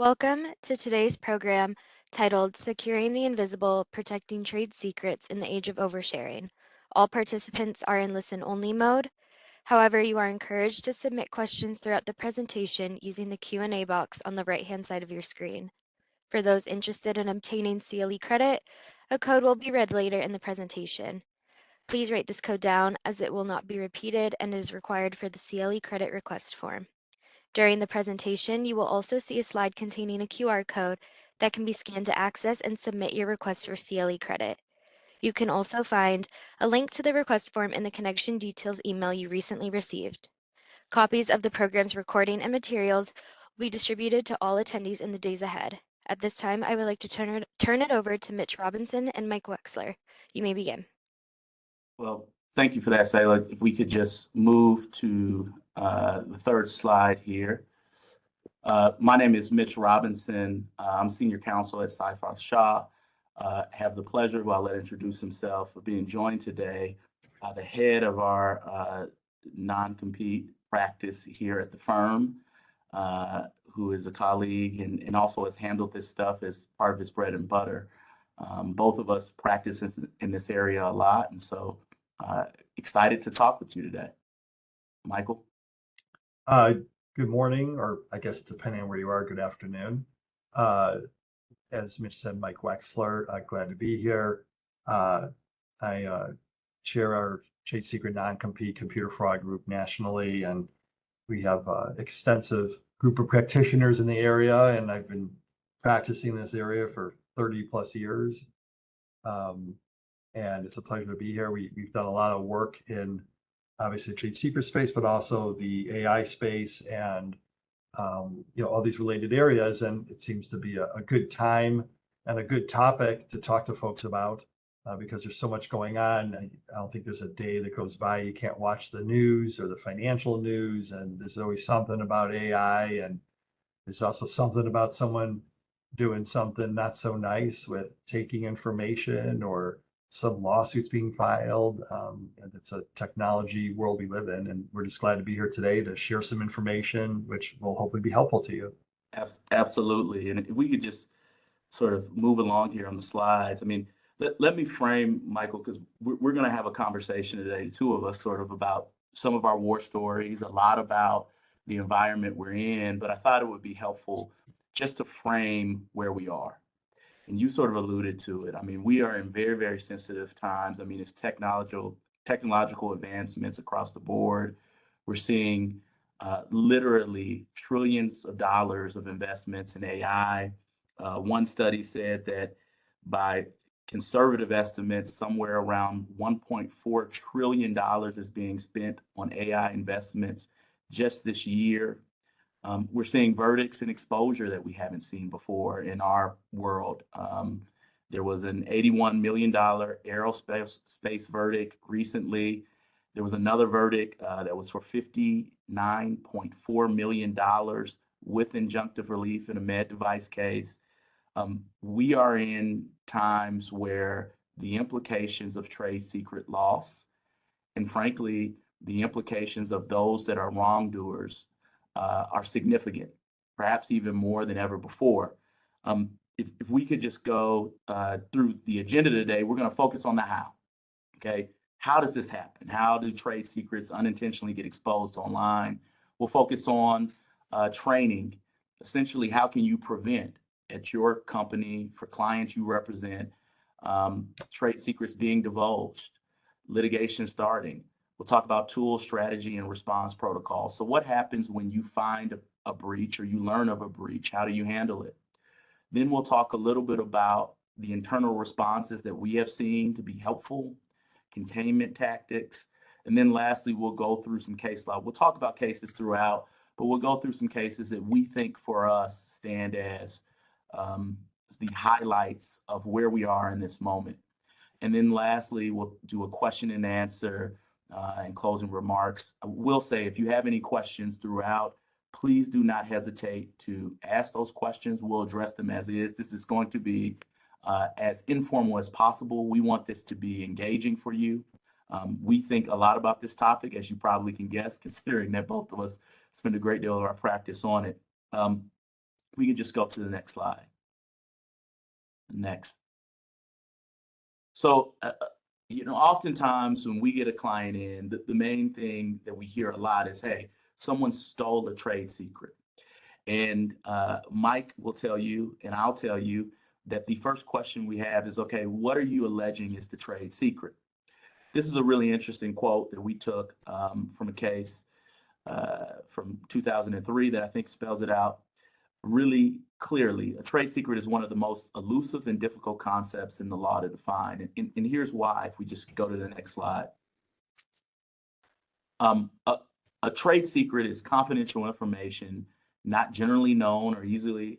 Welcome to today's program titled Securing the Invisible, Protecting Trade Secrets in the Age of Oversharing. All participants are in listen-only mode. However, you are encouraged to submit questions throughout the presentation using the Q&A box on the right-hand side of your screen. For those interested in obtaining CLE credit, a code will be read later in the presentation. Please write this code down as it will not be repeated and is required for the CLE credit request form. During the presentation, you will also see a slide containing a QR code that can be scanned to access and submit your request for CLE credit. You can also find a link to the request form in the connection details email you recently received. Copies of the program's recording and materials will be distributed to all attendees in the days ahead. At this time, I would like to turn it over to Mitch Robinson and Mike Wexler. You may begin. Well, thank you for that, Sayla. If we could just move to the third slide here. My name is Mitch Robinson. I'm senior counsel at Seyfarth Shaw. Have the pleasure, who I'll let introduce himself, of being joined today by the head of our non-compete practice here at the firm, who is a colleague and also has handled this stuff as part of his bread and butter. Both of us practice in this area a lot, and so excited to talk with you today. Michael? Good morning, or I guess depending on where you are, good afternoon. As Mitch said, Mike Wexler, glad to be here. I chair our trade secret non-compete computer fraud group nationally, and we have an extensive group of practitioners in the area, and I've been practicing this area for 30 plus years. And it's a pleasure to be here. We've done a lot of work in obviously trade secret space, but also the AI space and all these related areas. And it seems to be a good time and a good topic to talk to folks about because there's so much going on. I don't think there's a day that goes by you can't watch the news or the financial news, and there's always something about AI, and there's also something about someone doing something not so nice with taking information or some lawsuits being filed. And it's a technology world we live in, and we're just glad to be here today to share some information which will hopefully be helpful to you. Absolutely. And if we could just sort of move along here on the slides. I mean, let me frame, Michael, because we're going to have a conversation today, the two of us, sort of about some of our war stories, a lot about the environment we're in, but I thought it would be helpful just to frame where we are. And you sort of alluded to it. I mean, we are in very, very sensitive times. I mean, it's technological advancements across the board. We're seeing literally trillions of dollars of investments in AI. One study said that by conservative estimates, somewhere around $1.4 trillion is being spent on AI investments just this year. We're seeing verdicts and exposure that we haven't seen before in our world. There was an $81 million aerospace verdict recently. There was another verdict that was for $59.4 million with injunctive relief in a med device case. We are in times where the implications of trade secret loss and frankly, the implications of those that are wrongdoers are significant, perhaps even more than ever before. If we could just go through the agenda today, we're going to focus on the how. Okay, how does this happen? How do trade secrets unintentionally get exposed online? We'll focus on training. Essentially, how can you prevent at your company, for clients you represent, trade secrets being divulged, litigation starting. We'll talk about tools, strategy, and response protocol. So what happens when you find a breach or you learn of a breach? How do you handle it? Then we'll talk a little bit about the internal responses that we have seen to be helpful, containment tactics, and then lastly, we'll go through some case law. We'll talk about cases throughout, but we'll go through some cases that we think for us stand as the highlights of where we are in this moment. And then lastly, we'll do a question and answer and closing remarks. I will say, if you have any questions throughout, please do not hesitate to ask those questions. We'll address them as is. This is going to be as informal as possible. We want this to be engaging for you. We think a lot about this topic, as you probably can guess, considering that both of us spend a great deal of our practice on it. We can just go to the next slide. Next. So, oftentimes when we get a client in, the main thing that we hear a lot is, hey, someone stole a trade secret. And Mike will tell you, and I'll tell you, that the first question we have is, okay, what are you alleging is the trade secret? This is a really interesting quote that we took from a case from 2003 that I think spells it out really clearly. A trade secret is one of the most elusive and difficult concepts in the law to define. And here's why, if we just go to the next slide. A trade secret is confidential information, not generally known or easily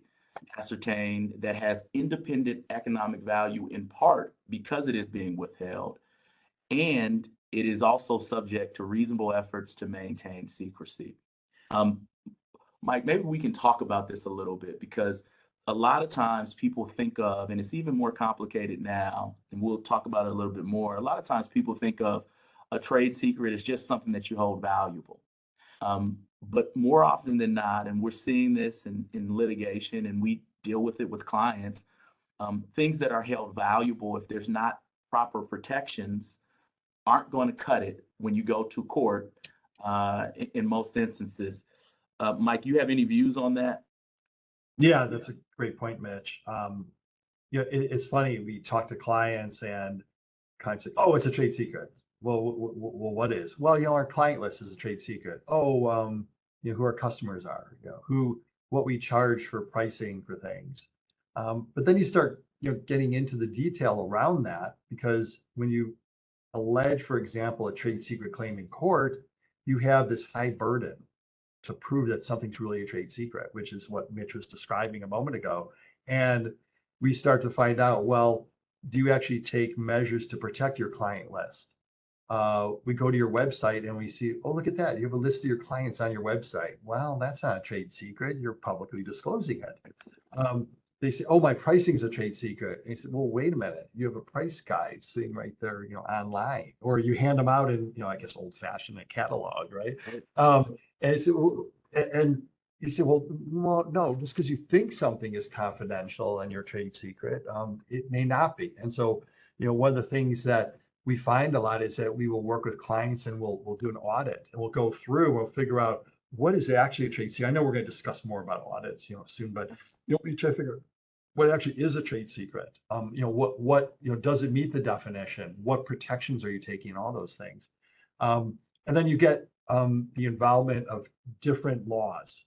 ascertained, that has independent economic value in part because it is being withheld, and it is also subject to reasonable efforts to maintain secrecy. Mike, maybe we can talk about this a little bit, because a lot of times people think of, and it's even more complicated now, and we'll talk about it a little bit more. A lot of times people think of a trade secret as just something that you hold valuable. But more often than not, and we're seeing this in litigation, and we deal with it with clients, things that are held valuable, if there's not proper protections, aren't going to cut it when you go to court in most instances. Mike, you have any views on that? Yeah, that's a great point, Mitch. It's funny, we talk to clients and clients say, oh, it's a trade secret. Well, what is? Well, our client list is a trade secret. Oh, who our customers are, what we charge for pricing for things. But then you start, getting into the detail around that, because when you allege, for example, a trade secret claim in court, you have this high burden to prove that something's really a trade secret, which is what Mitch was describing a moment ago. And we start to find out, well, do you actually take measures to protect your client list? We go to your website and we see, oh, look at that. You have a list of your clients on your website. Well, that's not a trade secret. You're publicly disclosing it. They say, oh, my pricing is a trade secret. And you say, well, wait a minute. You have a price guide sitting right there, online, or you hand them out in, I guess, old fashioned a catalog, right? And you say, well, no, just because you think something is confidential and your trade secret, it may not be. And so, one of the things that we find a lot is that we will work with clients and we'll do an audit, and we'll go through, we'll figure out what is actually a trade secret. I know we're going to discuss more about audits, soon, but we try to figure out what actually is a trade secret. What does it meet the definition? What protections are you taking? All those things, and then you get the involvement of different laws.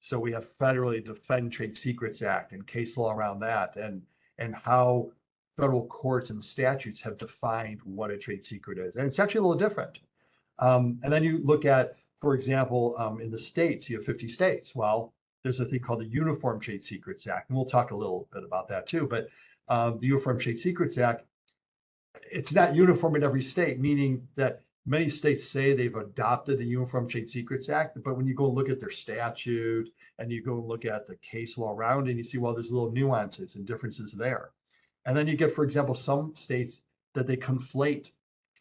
So we have federally Defend Trade Secrets Act and case law around that, and how federal courts and statutes have defined what a trade secret is. And it's actually a little different. And then you look at, for example, in the states, you have 50 states. Well, there's a thing called the Uniform Trade Secrets Act, and we'll talk a little bit about that too. But the Uniform Trade Secrets Act, it's not uniform in every state, meaning that many states say they've adopted the Uniform Trade Secrets Act, but when you go look at their statute and you go look at the case law around it, you see, well, there's little nuances and differences there. And then you get, for example, some states that they conflate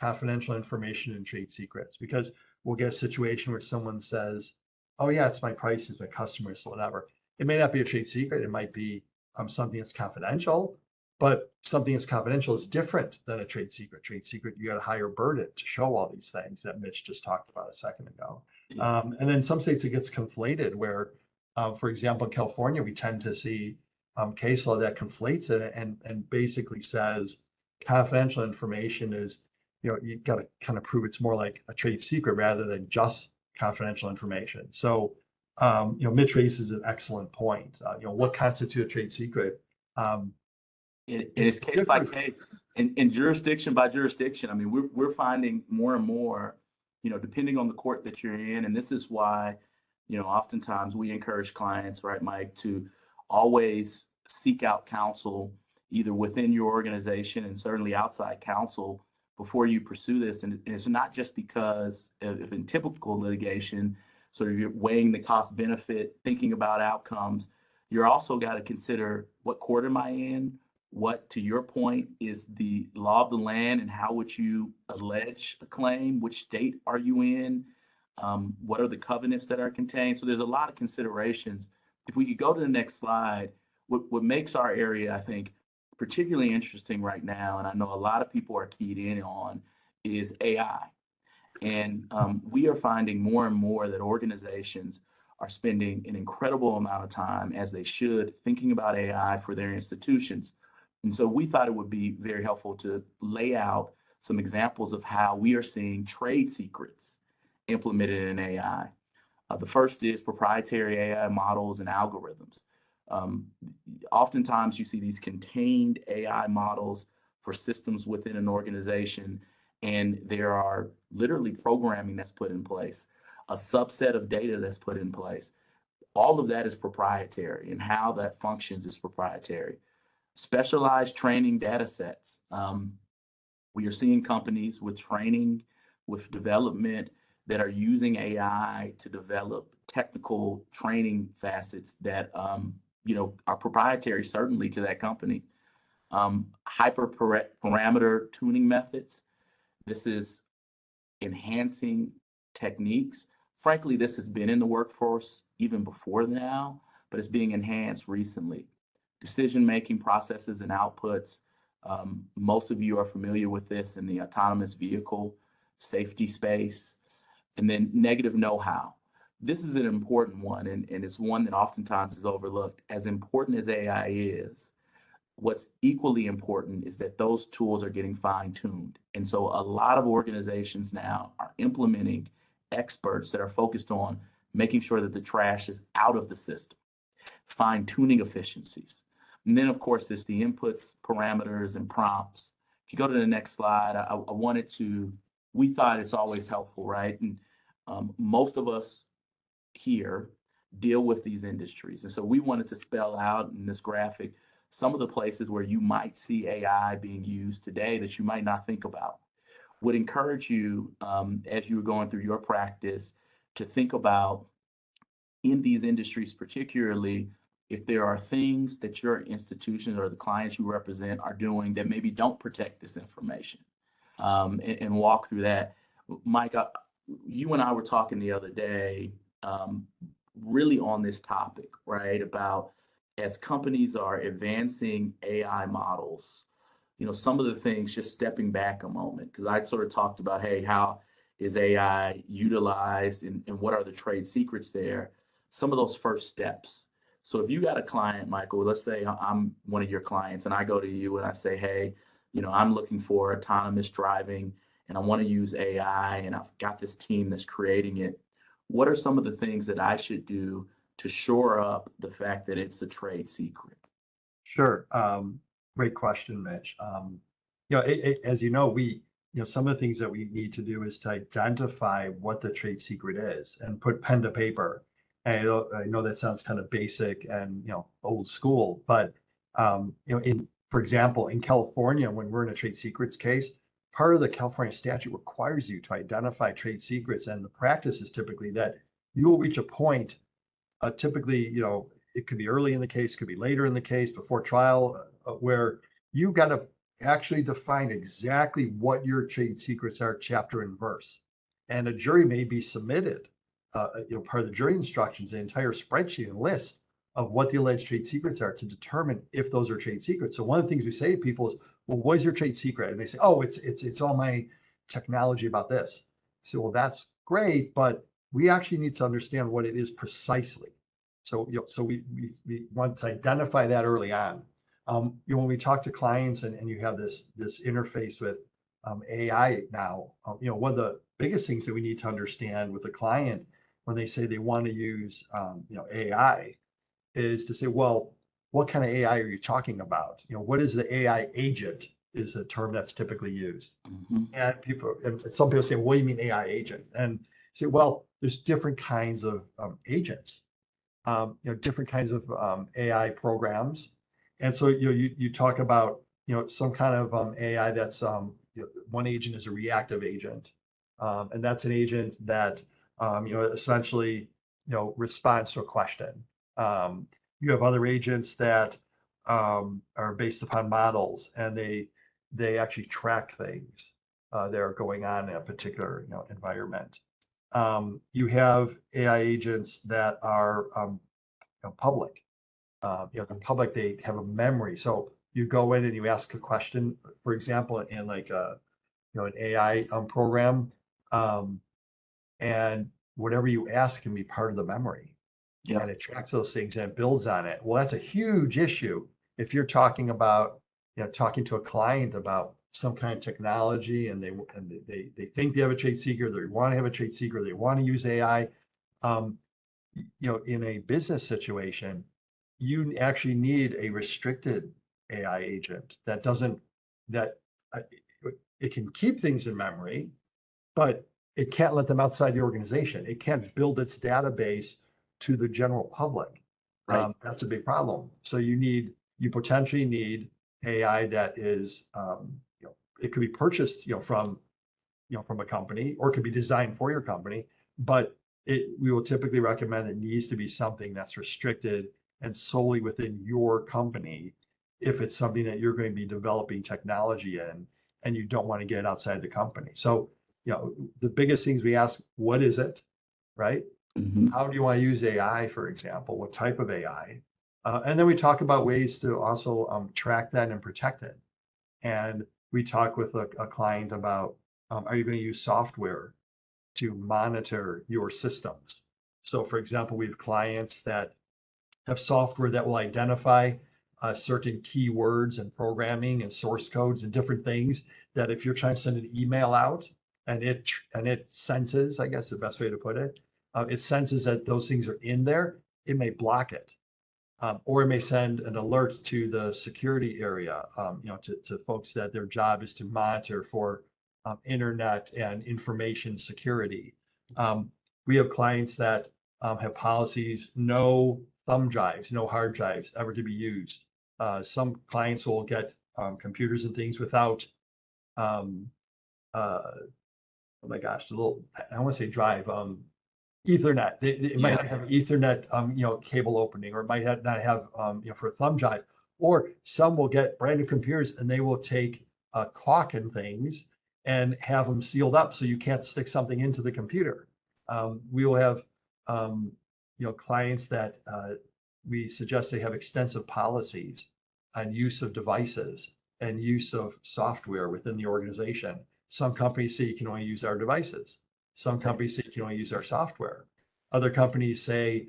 confidential information and trade secrets, because we'll get a situation where someone says, oh yeah, it's my prices, my customers, whatever. It may not be a trade secret. It might be something that's confidential, but something that's confidential is different than a trade secret. Trade secret, you got a higher burden to show all these things that Mitch just talked about a second ago. And then some states it gets conflated where, for example, in California, we tend to see case law that conflates it and basically says confidential information is, you've got to kind of prove it's more like a trade secret rather than just confidential information. So, Mitch raises an excellent point. What constitutes a trade secret? It's case by case and jurisdiction by jurisdiction. I mean, we're finding more and more, depending on the court that you're in, and this is why, oftentimes we encourage clients, right, Mike, to always seek out counsel either within your organization and certainly outside counsel before you pursue this. And it's not just because if in typical litigation, sort of you're weighing the cost benefit, thinking about outcomes, you're also got to consider what court am I in? What, to your point, is the law of the land, and how would you allege a claim? Which state are you in? What are the covenants that are contained? So there's a lot of considerations if we could go to the next slide, what makes our area, I think, particularly interesting right now, and I know a lot of people are keyed in on, is AI. And we are finding more and more that organizations are spending an incredible amount of time, as they should, thinking about AI for their institutions. And so we thought it would be very helpful to lay out some examples of how we are seeing trade secrets implemented in AI. The first is proprietary AI models and algorithms. Um, Oftentimes you see these contained AI models for systems within an organization, and there are literally programming that's put in place, a subset of data that's put in place. All of that is proprietary, and how that functions is proprietary. Specialized training data sets. We are seeing companies with training, with development, that are using AI to develop technical training facets that are proprietary, certainly, to that company. Hyperparameter tuning methods. This is enhancing techniques. Frankly, this has been in the workforce even before now, but it's being enhanced recently. Decision-making processes and outputs. Most of you are familiar with this in the autonomous vehicle safety space. And then negative know-how. This is an important one, and it's one that oftentimes is overlooked. As important as AI is, what's equally important is that those tools are getting fine-tuned. And so a lot of organizations now are implementing experts that are focused on making sure that the trash is out of the system, fine-tuning efficiencies. And then, of course, it's the inputs, parameters, and prompts. If you go to the next slide, we thought it's always helpful, right? And most of us here deal with these industries. And so we wanted to spell out in this graphic some of the places where you might see AI being used today that you might not think about. Would encourage you, as you were going through your practice, to think about, in these industries particularly, if there are things that your institution or the clients you represent are doing that maybe don't protect this information, and walk through that. Mike, you and I were talking the other day, really on this topic, right? About, as companies are advancing AI models, some of the things, just stepping back a moment, because I sort of talked about, hey, how is AI utilized, and what are the trade secrets there? Some of those first steps. So if you got a client, Michael, let's say I'm one of your clients, and I go to you and I say, hey, I'm looking for autonomous driving, and I want to use AI, and I've got this team that's creating it. What are some of the things that I should do to shore up the fact that it's a trade secret? Sure. Great question, Mitch. As you know, some of the things that we need to do is to identify what the trade secret is and put pen to paper. And I know that sounds kind of basic and old school, but for example, in California, when we're in a trade secrets case, part of the California statute requires you to identify trade secrets, and the practice is typically that you will reach a point, typically, it could be early in the case, could be later in the case, before trial, where you got to actually define exactly what your trade secrets are, chapter and verse. And a jury may be submitted, part of the jury instructions, an entire spreadsheet and list of what the alleged trade secrets are to determine if those are trade secrets. So one of the things we say to people is, well, what is your trade secret? And they say, oh, it's all my technology about this. I say, well, that's great, but we actually need to understand what it is precisely. So, we want to identify that early on. When we talk to clients and you have this interface with AI now, one of the biggest things that we need to understand with the client when they say they want to use AI is to say, well, what kind of AI are you talking about? What is the AI agent is a term that's typically used. Mm-hmm. And some people say, what do you mean AI agent? And say, well, there's different kinds of agents, different kinds of AI programs. And so you talk about some kind of AI that's one agent is a reactive agent, and that's an agent that essentially responds to a question. You have other agents that are based upon models, and they actually track things that are going on in a particular environment. You have AI agents that are public. The public, they have a memory. So you go in and you ask a question, for example, in like an AI program, and whatever you ask can be part of the memory, and it tracks those things and it builds on it. Well, that's a huge issue if you're talking about, talking to a client about some kind of technology, and they think they have a trade secret, they want to have a trade secret, they want to use AI. In a business situation, you actually need a restricted AI agent that doesn't, that it can keep things in memory, but it can't let them outside the organization. It can't build its database to the general public. Right. That's a big problem. So you potentially need AI that is, it could be purchased, from a company, or it could be designed for your company, but we will typically recommend it needs to be something that's restricted and solely within your company if it's something that you're going to be developing technology in and you don't want to get it outside the company. So, the biggest things we ask, what is it, right? Mm-hmm. How do you want to use AI, for example? What type of AI? And then we talk about ways to also track that and protect it. And we talk with a client about, are you going to use software to monitor your systems? So for example, we have clients that have software that will identify certain keywords and programming and source codes and different things that if you're trying to send an email out and it senses, I guess the best way to put it, it senses that those things are in there, it may block it. Or it may send an alert to the security area, to folks that their job is to monitor for internet and information security. We have clients that have policies, no thumb drives, no hard drives ever to be used. Some clients will get computers and things without, oh my gosh, I don't want to say drive, Ethernet. It might not have Ethernet, cable opening, or it might not have, for a thumb drive. Or some will get brand new computers and they will take caulk and things and have them sealed up so you can't stick something into the computer. We will have, clients that we suggest they have extensive policies on use of devices and use of software within the organization. Some companies say you can only use our devices. Some companies say you can only use our software. Other companies say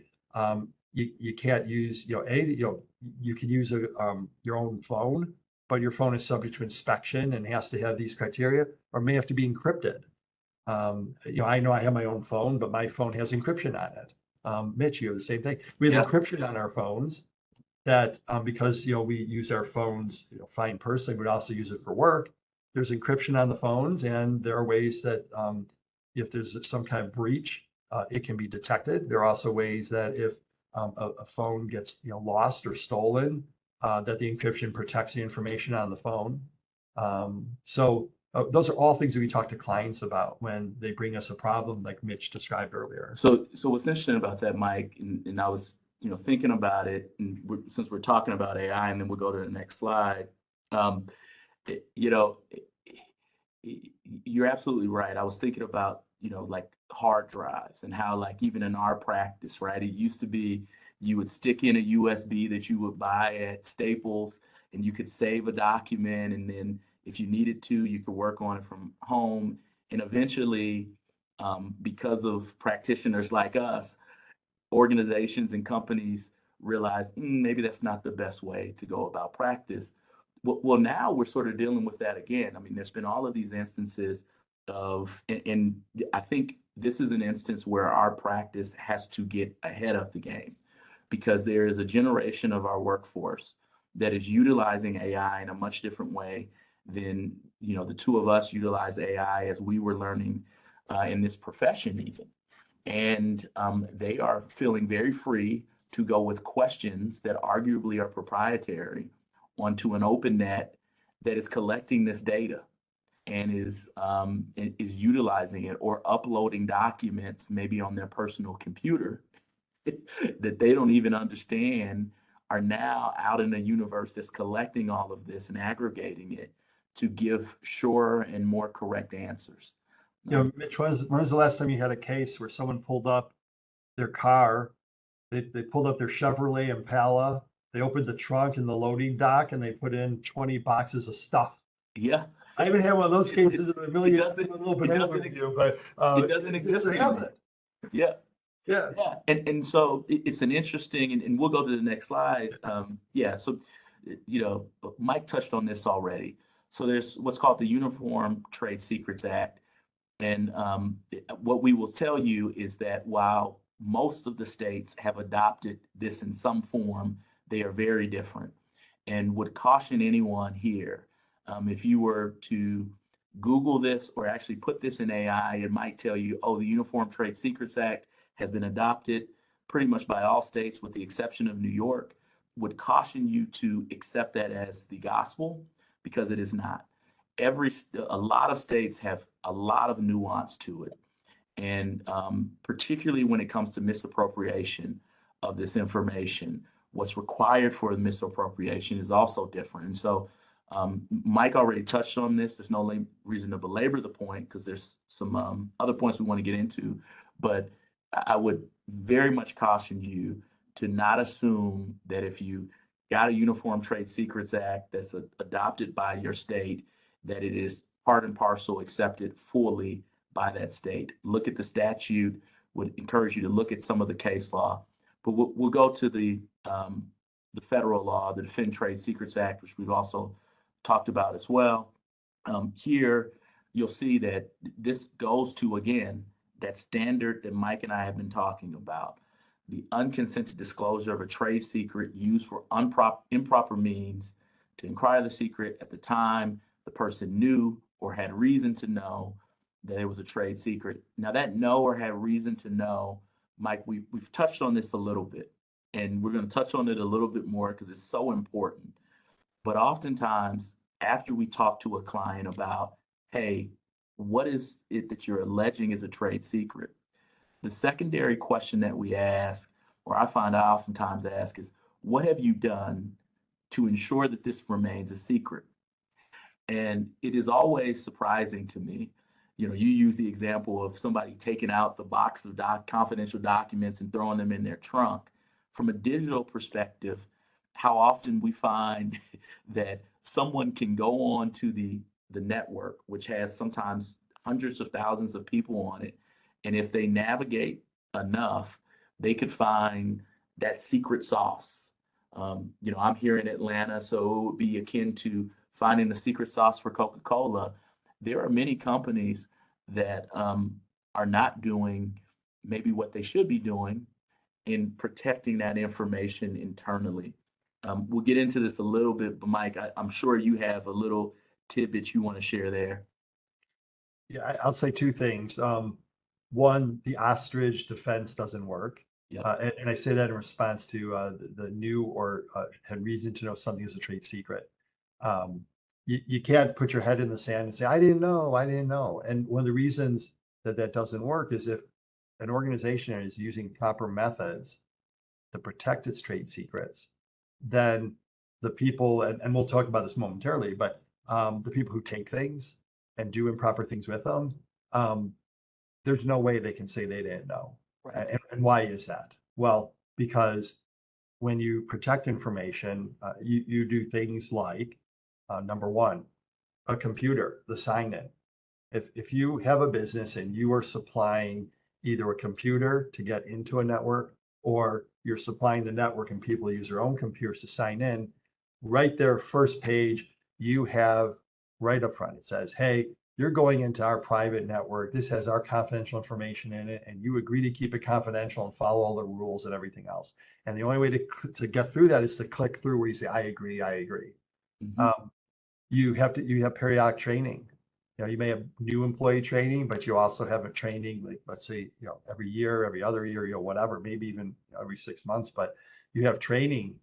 you can't use, you can use your own phone, but your phone is subject to inspection and has to have these criteria, or may have to be encrypted. I know I have my own phone, but my phone has encryption on it. Mitch, you have the same thing. We have encryption on our phones that because we use our phones fine personally, but also use it for work. There's encryption on the phones, and there are ways that if there's some kind of breach, it can be detected. There are also ways that if a phone gets lost or stolen, that the encryption protects the information on the phone. So those are all things that we talk to clients about when they bring us a problem like Mitch described earlier. So what's interesting about that, Mike, and I was thinking about it, and since we're talking about AI, and then we'll go to the next slide. You're absolutely right. I was thinking about like hard drives and how, like, even in our practice, right, it used to be you would stick in a USB that you would buy at Staples, and you could save a document, and then if you needed to, you could work on it from home. And eventually, because of practitioners like us, organizations and companies realize maybe that's not the best way to go about practice. Well, now we're sort of dealing with that again. I mean, there's been all of these instances of, and I think this is an instance where our practice has to get ahead of the game, because there is a generation of our workforce that is utilizing AI in a much different way than the two of us utilize AI as we were learning in this profession even. And they are feeling very free to go with questions that arguably are proprietary onto an open net that is collecting this data and is utilizing it, or uploading documents maybe on their personal computer that they don't even understand, are now out in the universe that's collecting all of this and aggregating it to give surer and more correct answers. Mitch, when was the last time you had a case where someone pulled up their car, They pulled up their Chevrolet Impala. They opened the trunk in the loading dock and they put in 20 boxes of stuff. Yeah. I haven't had one of those cases in a million, doesn't, a little it banana doesn't, review, but it doesn't exist anymore. Yeah. Yeah. Yeah. And so it's an interesting, and we'll go to the next slide. Yeah. So, you know, Mike touched on this already. So there's what's called the Uniform Trade Secrets Act. And what we will tell you is that while most of the states have adopted this in some form, they are very different. And would caution anyone here, if you were to Google this or actually put this in AI, it might tell you, oh, the Uniform Trade Secrets Act has been adopted pretty much by all states with the exception of New York. Would caution you to accept that as the gospel because it is not. A lot of states have a lot of nuance to it, and particularly when it comes to misappropriation of this information, what's required for the misappropriation is also different. And so, Mike already touched on this. There's no reason to belabor the point because there's some other points we want to get into, but I would very much caution you to not assume that if you got a Uniform Trade Secrets Act that's adopted by your state, that it is part and parcel accepted fully by that state. Look at the statute, would encourage you to look at some of the case law, but we'll go to the federal law, the Defend Trade Secrets Act, which we've also talked about as well. Here, you'll see that this goes to, again, that standard that Mike and I have been talking about, the unconsented disclosure of a trade secret used for improper means to inquire the secret at the time the person knew or had reason to know that it was a trade secret. Now that know or had reason to know, Mike, we've touched on this a little bit, and we're going to touch on it a little bit more because it's so important. But oftentimes, after we talk to a client about, hey, what is it that you're alleging is a trade secret? The secondary question that we ask, or I find I oftentimes ask, is what have you done to ensure that this remains a secret? And it is always surprising to me. You know, you use the example of somebody taking out the box of confidential documents and throwing them in their trunk. From a digital perspective, how often we find that someone can go on to the network, which has sometimes hundreds of thousands of people on it, and if they navigate enough, they could find that secret sauce. You know, I'm here in Atlanta, so it would be akin to finding the secret sauce for Coca-Cola. There are many companies that are not doing maybe what they should be doing in protecting that information internally. We'll get into this a little bit, but Mike, I'm sure you have a little tidbit you want to share there. Yeah, I'll say two things. One, the ostrich defense doesn't work. Yep. And I say that in response to the new or had reason to know something is a trade secret. You can't put your head in the sand and say, I didn't know. And one of the reasons that that doesn't work is if an organization is using proper methods to protect its trade secrets, then the people, and we'll talk about this momentarily, but the people who take things and do improper things with them, there's no way they can say they didn't know. Right. And why is that? Well, because when you protect information, you do things like, number one, a computer, the sign-in. If you have a business and you are supplying either a computer to get into a network or you're supplying the network and people use their own computers to sign in, right there, first page, you have right up front, it says, hey, you're going into our private network. This has our confidential information in it, and you agree to keep it confidential and follow all the rules and everything else. And the only way to get through that is to click through where you say, I agree, I agree. Mm-hmm. You have periodic training. You know, you may have new employee training, but you also have a training, like let's say, you know, every year, every other year, you know, whatever, maybe even every 6 months, but you have training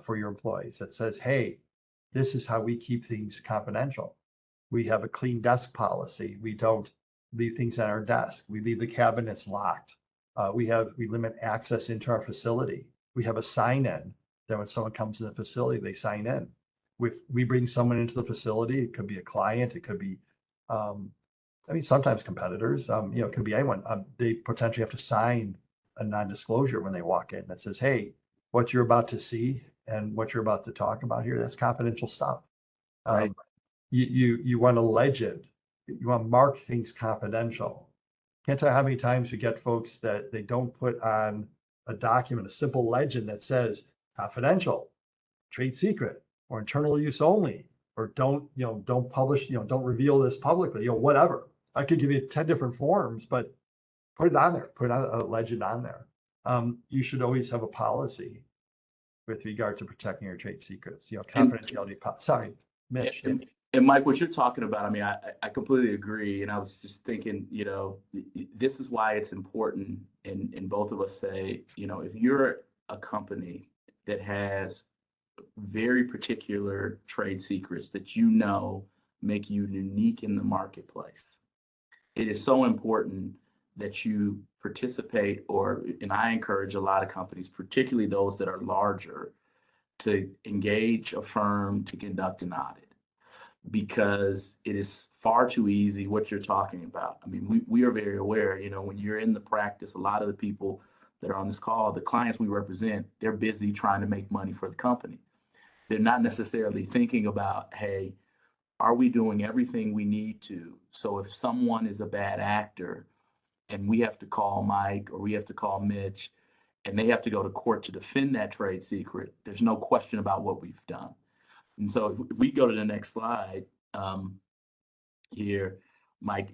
for your employees that says, hey, this is how we keep things confidential. We have a clean desk policy. We don't leave things on our desk. We leave the cabinets locked. We limit access into our facility. We have a sign-in that when someone comes to the facility, they sign in. If we bring someone into the facility, it could be a client, it could be, I mean, sometimes competitors, you know, it could be anyone. They potentially have to sign a non-disclosure when they walk in that says, hey, what you're about to see and what you're about to talk about here, that's confidential stuff. Right. You want a legend. You want to mark things confidential. Can't tell you how many times we get folks that they don't put on a document, a simple legend that says confidential, trade secret, or internal use only, or don't publish, don't reveal this publicly, whatever. I could give you 10 different forms, but put it on there, put a legend on there. You should always have a policy with regard to protecting your trade secrets, And, confidentiality. Sorry, Mitch. and Mike, what you're talking about, I mean, I completely agree. And I was just thinking, this is why it's important. And both of us say, if you're a company that has very particular trade secrets that make you unique in the marketplace, it is so important that you participate, and I encourage a lot of companies, particularly those that are larger, to engage a firm to conduct an audit, because it is far too easy what you're talking about. I mean, we are very aware, when you're in the practice, a lot of the people that are on this call, the clients we represent, they're busy trying to make money for the company. They're not necessarily thinking about, hey, are we doing everything we need to? So if someone is a bad actor and we have to call Mike or we have to call Mitch and they have to go to court to defend that trade secret, there's no question about what we've done. And so if we go to the next slide here, Mike,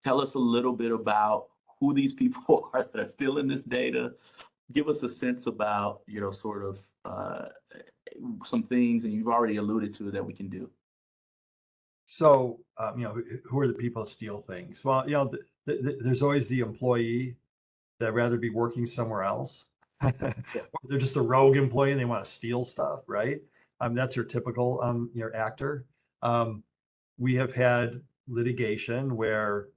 tell us a little bit about who these people are that are still in this data. Give us a sense about, sort of some things, and you've already alluded to, that we can do. So, who are the people that steal things? Well, there's always the employee that'd rather be working somewhere else. Yeah. They're just a rogue employee and they want to steal stuff, right? That's your typical your actor. We have had litigation where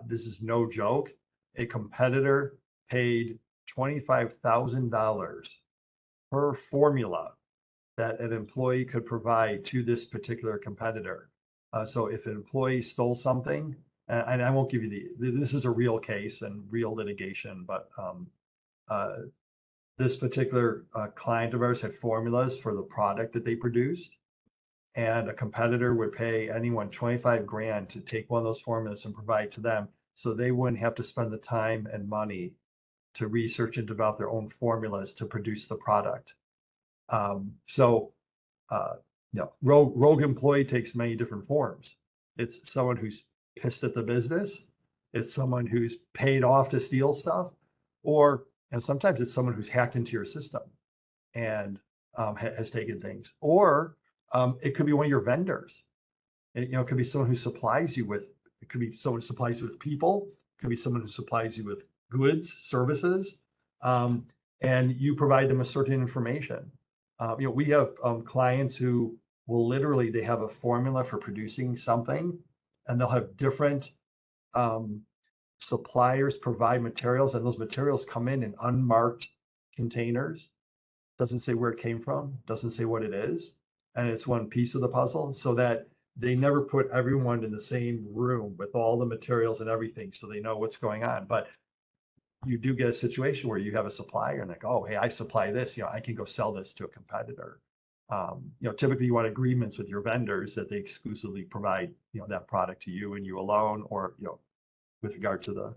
this is no joke. A competitor paid $25,000 per formula that an employee could provide to this particular competitor. So if an employee stole something, and I won't give you this is a real case and real litigation, but this particular client of ours had formulas for the product that they produced, and a competitor would pay anyone 25 grand to take one of those formulas and provide to them, so they wouldn't have to spend the time and money to research and develop their own formulas to produce the product. Rogue employee takes many different forms. It's someone who's pissed at the business. It's someone who's paid off to steal stuff, and sometimes it's someone who's hacked into your system and has taken things. Or it could be one of your vendors. It could be someone who supplies you with. It could be someone who supplies you with people. It could be someone who supplies you with goods, services, and you provide them a certain information. We have clients who will literally, they have a formula for producing something, and they'll have different suppliers provide materials, and those materials come in unmarked containers. Doesn't say where it came from, doesn't say what it is, and it's one piece of the puzzle, so that they never put everyone in the same room with all the materials and everything, so they know what's going on. But you do get a situation where you have a supplier and like, oh, hey, I supply this, I can go sell this to a competitor. Typically you want agreements with your vendors that they exclusively provide, that product to you and you alone, or, with regard to the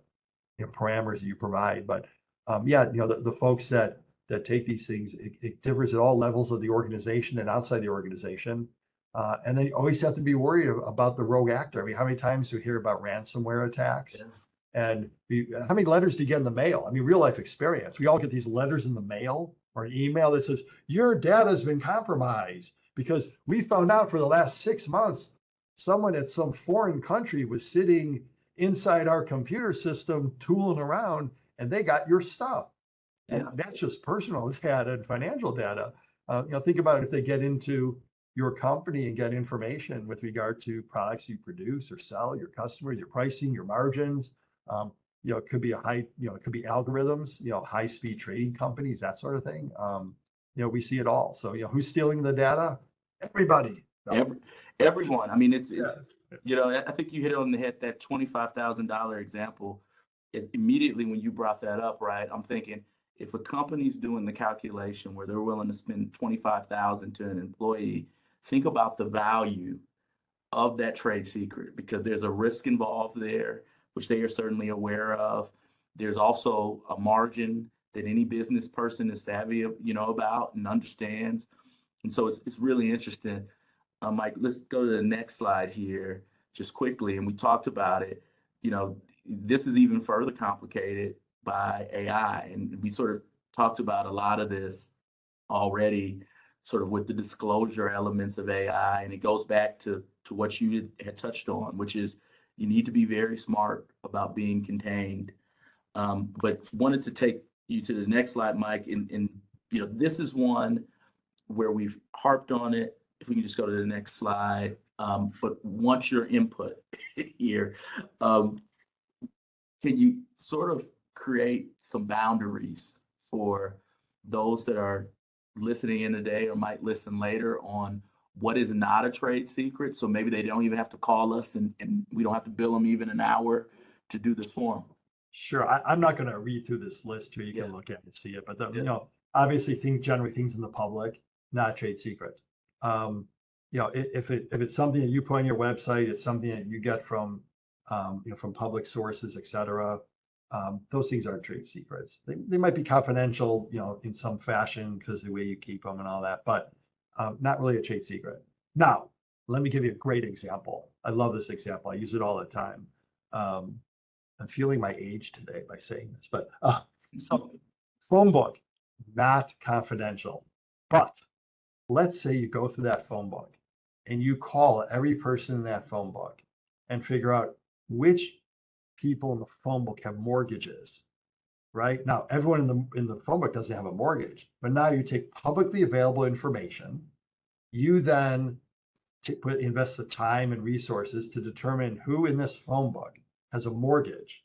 parameters you provide. But the folks that take these things, it differs at all levels of the organization and outside the organization. And then you always have to be worried about the rogue actor. I mean, how many times do we hear about ransomware attacks? Yeah. And how many letters do you get in the mail? I mean, real life experience. We all get these letters in the mail or an email that says, your data has been compromised because we found out for the last 6 months, someone at some foreign country was sitting inside our computer system tooling around and they got your stuff. And that's just personal data and financial data. Think about it, if they get into your company and get information with regard to products you produce or sell, your customers, your pricing, your margins. It could be it could be algorithms, high speed trading companies, that sort of thing. We see it all. So, who's stealing the data? Everybody. Everyone. I mean, it's I think you hit it on the head, that $25,000 example. is immediately when you brought that up, right, I'm thinking if a company's doing the calculation where they're willing to spend 25,000 to an employee, think about the value of that trade secret because there's a risk involved there, which they are certainly aware of. There's also a margin that any business person is savvy, about and understands. And so it's really interesting. Mike, let's go to the next slide here just quickly. And we talked about it. This is even further complicated by AI. And we sort of talked about a lot of this already, sort of with the disclosure elements of AI. And it goes back to what you had touched on, which is you need to be very smart about being contained. But wanted to take you to the next slide, Mike. And this is one where we've harped on it. If we can just go to the next slide. But want your input here. Can you sort of create some boundaries for those that are listening in today or might listen later on what is not a trade secret? So maybe they don't even have to call us and we don't have to bill them even an hour to do this form. Sure. I'm not going to read through this list here. You can look at it and see it. But, obviously generally things in the public, not trade secret. If it's something that you put on your website, it's something that you get from, from public sources, et cetera. Those things aren't trade secrets. They might be confidential, in some fashion because of the way you keep them and all that, but not really a trade secret. Now, let me give you a great example. I love this example. I use it all the time. I'm feeling my age today by saying this, but so phone book, not confidential. But let's say you go through that phone book and you call every person in that phone book and figure out which people in the phone book have mortgages, right? Now, everyone in the phone book doesn't have a mortgage, but now you take publicly available information. You then invest the time and resources to determine who in this phone book has a mortgage.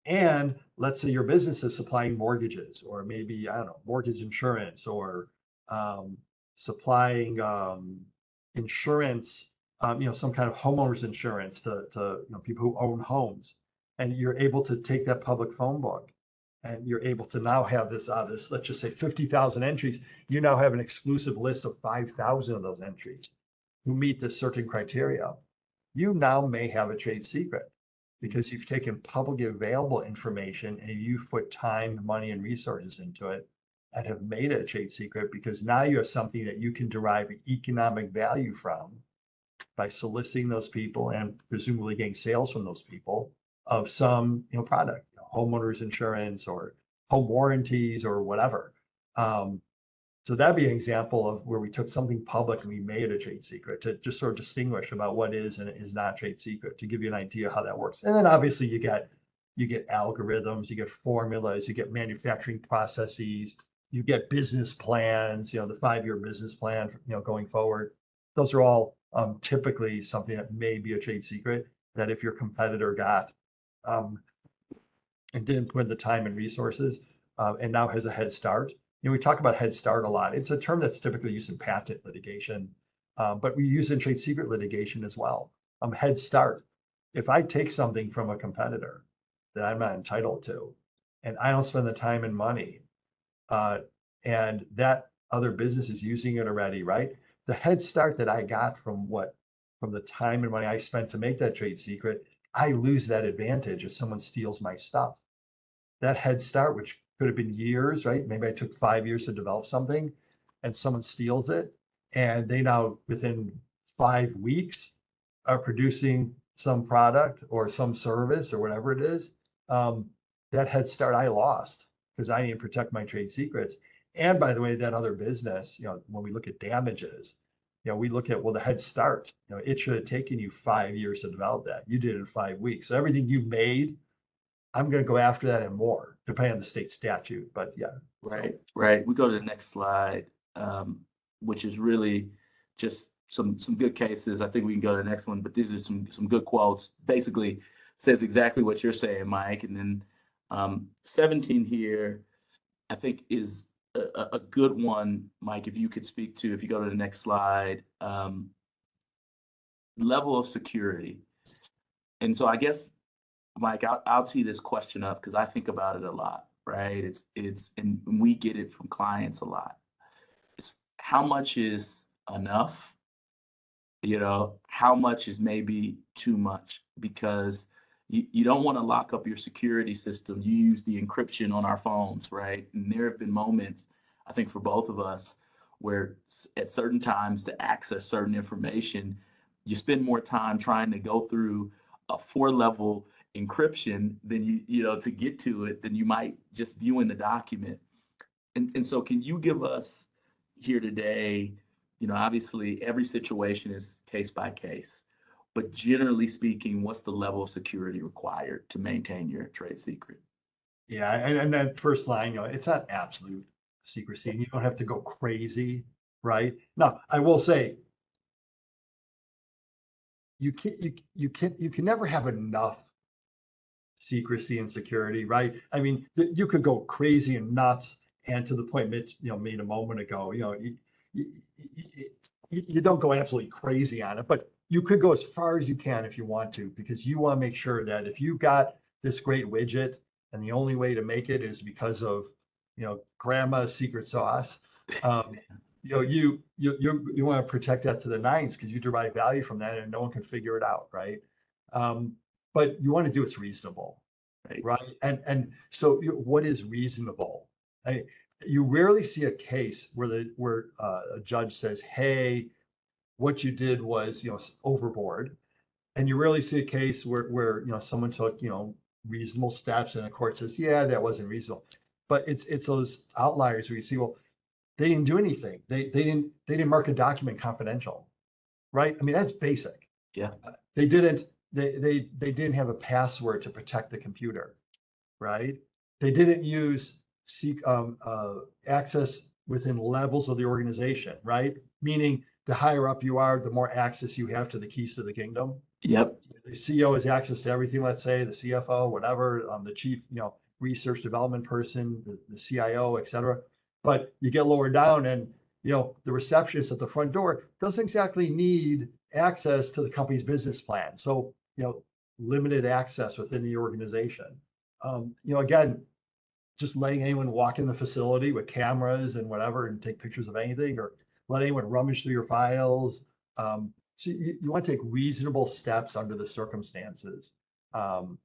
And let's say your business is supplying mortgages, or maybe, I don't know, mortgage insurance, or supplying insurance, some kind of homeowners insurance to people who own homes. And you're able to take that public phone book and you're able to now have this, let's just say 50,000 entries. You now have an exclusive list of 5,000 of those entries who meet this certain criteria. You now may have a trade secret because you've taken publicly available information and you've put time, money, and resources into it and have made it a trade secret because now you have something that you can derive economic value from by soliciting those people and presumably getting sales from those people of some product, homeowners insurance or home warranties or whatever. So that'd be an example of where we took something public and we made it a trade secret to just sort of distinguish about what is and is not trade secret, to give you an idea how that works. And then obviously you get algorithms, you get formulas, you get manufacturing processes, you get business plans, the 5-year business plan, going forward. Those are all typically something that may be a trade secret that if your competitor got and didn't put in the time and resources and now has a head start. We talk about head start a lot. It's a term that's typically used in patent litigation, but we use it in trade secret litigation as well. Head start. If I take something from a competitor that I'm not entitled to, and I don't spend the time and money, and that other business is using it already, right? The head start that I got from the time and money I spent to make that trade secret, I lose that advantage if someone steals my stuff. That head start, which could have been years, right? Maybe I took 5 years to develop something and someone steals it. And they now, within 5 weeks, are producing some product or some service or whatever it is. That head start I lost because I didn't protect my trade secrets. And by the way, that other business, when we look at damages, we look at, well, the head start, it should have taken you 5 years to develop that. You did it in 5 weeks. So everything you made, I'm going to go after that and more, depending on the state statute. But yeah. Right, right. We go to the next slide, which is really just some good cases. I think we can go to the next one, but these are some good quotes. Basically says exactly what you're saying, Mike. And then 17 here, I think is a good one, Mike, if you could speak to, if you go to the next slide, level of security. And so I guess Mike, I'll tee this question up because I think about it a lot, right? And we get it from clients a lot. It's how much is enough, how much is maybe too much, because you don't want to lock up your security system. You use the encryption on our phones, right? And there have been moments, I think for both of us, where at certain times to access certain information, you spend more time trying to go through a 4-level encryption than to get to it than you might just viewing the document. And so can you give us here today, obviously every situation is case by case, but generally speaking, what's the level of security required to maintain your trade secret? Yeah, and that first line, it's not absolute secrecy, and you don't have to go crazy, right? Now, I will say, you can never have enough secrecy and security, right? I mean, you could go crazy and nuts, and to the point Mitch, made a moment ago, you don't go absolutely crazy on it, but you could go as far as you can if you want to, because you want to make sure that if you've got this great widget and the only way to make it is because of, grandma's secret sauce, you want to protect that to the nines because you derive value from that and no one can figure it out, right? But you want to do what's reasonable, right? And so what is reasonable? You rarely see a case where a judge says, "Hey, what you did was overboard," and you rarely see a case where someone took reasonable steps and the court says, "Yeah, that wasn't reasonable." But it's those outliers where you see, well, they didn't do anything. They didn't mark a document confidential, right? I mean, that's basic. Yeah. They didn't have a password to protect the computer, right? They didn't use access within levels of the organization, right? Meaning the higher up you are, the more access you have to the keys to the kingdom. Yep. The CEO has access to everything, let's say, the CFO, whatever, the chief, research development person, the CIO, et cetera. But you get lower down and, the receptionist at the front door doesn't exactly need access to the company's business plan. So, limited access within the organization. Again, just letting anyone walk in the facility with cameras and whatever and take pictures of anything, or let anyone rummage through your files. So you want to take reasonable steps under the circumstances. And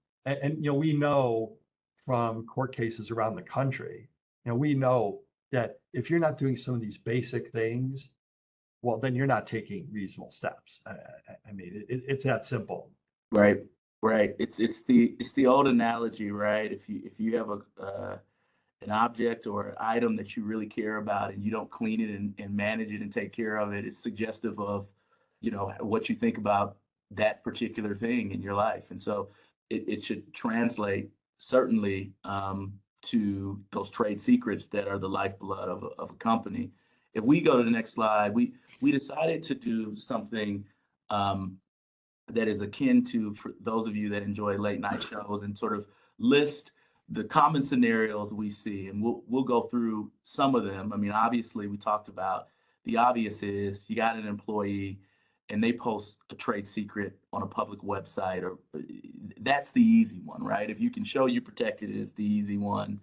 we know from court cases around the country, we know that if you're not doing some of these basic things, well, then you're not taking reasonable steps. I mean, it's that simple. Right. It's the old analogy, right? If you have an object or an item that you really care about and you don't clean it and manage it and take care of it, it's suggestive of, what you think about that particular thing in your life. And so it should translate certainly to those trade secrets that are the lifeblood of a company. If we go to the next slide, we decided to do something that is akin to, for those of you that enjoy late night shows, and sort of list the common scenarios we see, and we'll go through some of them. I mean, obviously, we talked about the obvious is you got an employee and they post a trade secret on a public website, or that's the easy one, right? If you can show you protected it, it's the easy one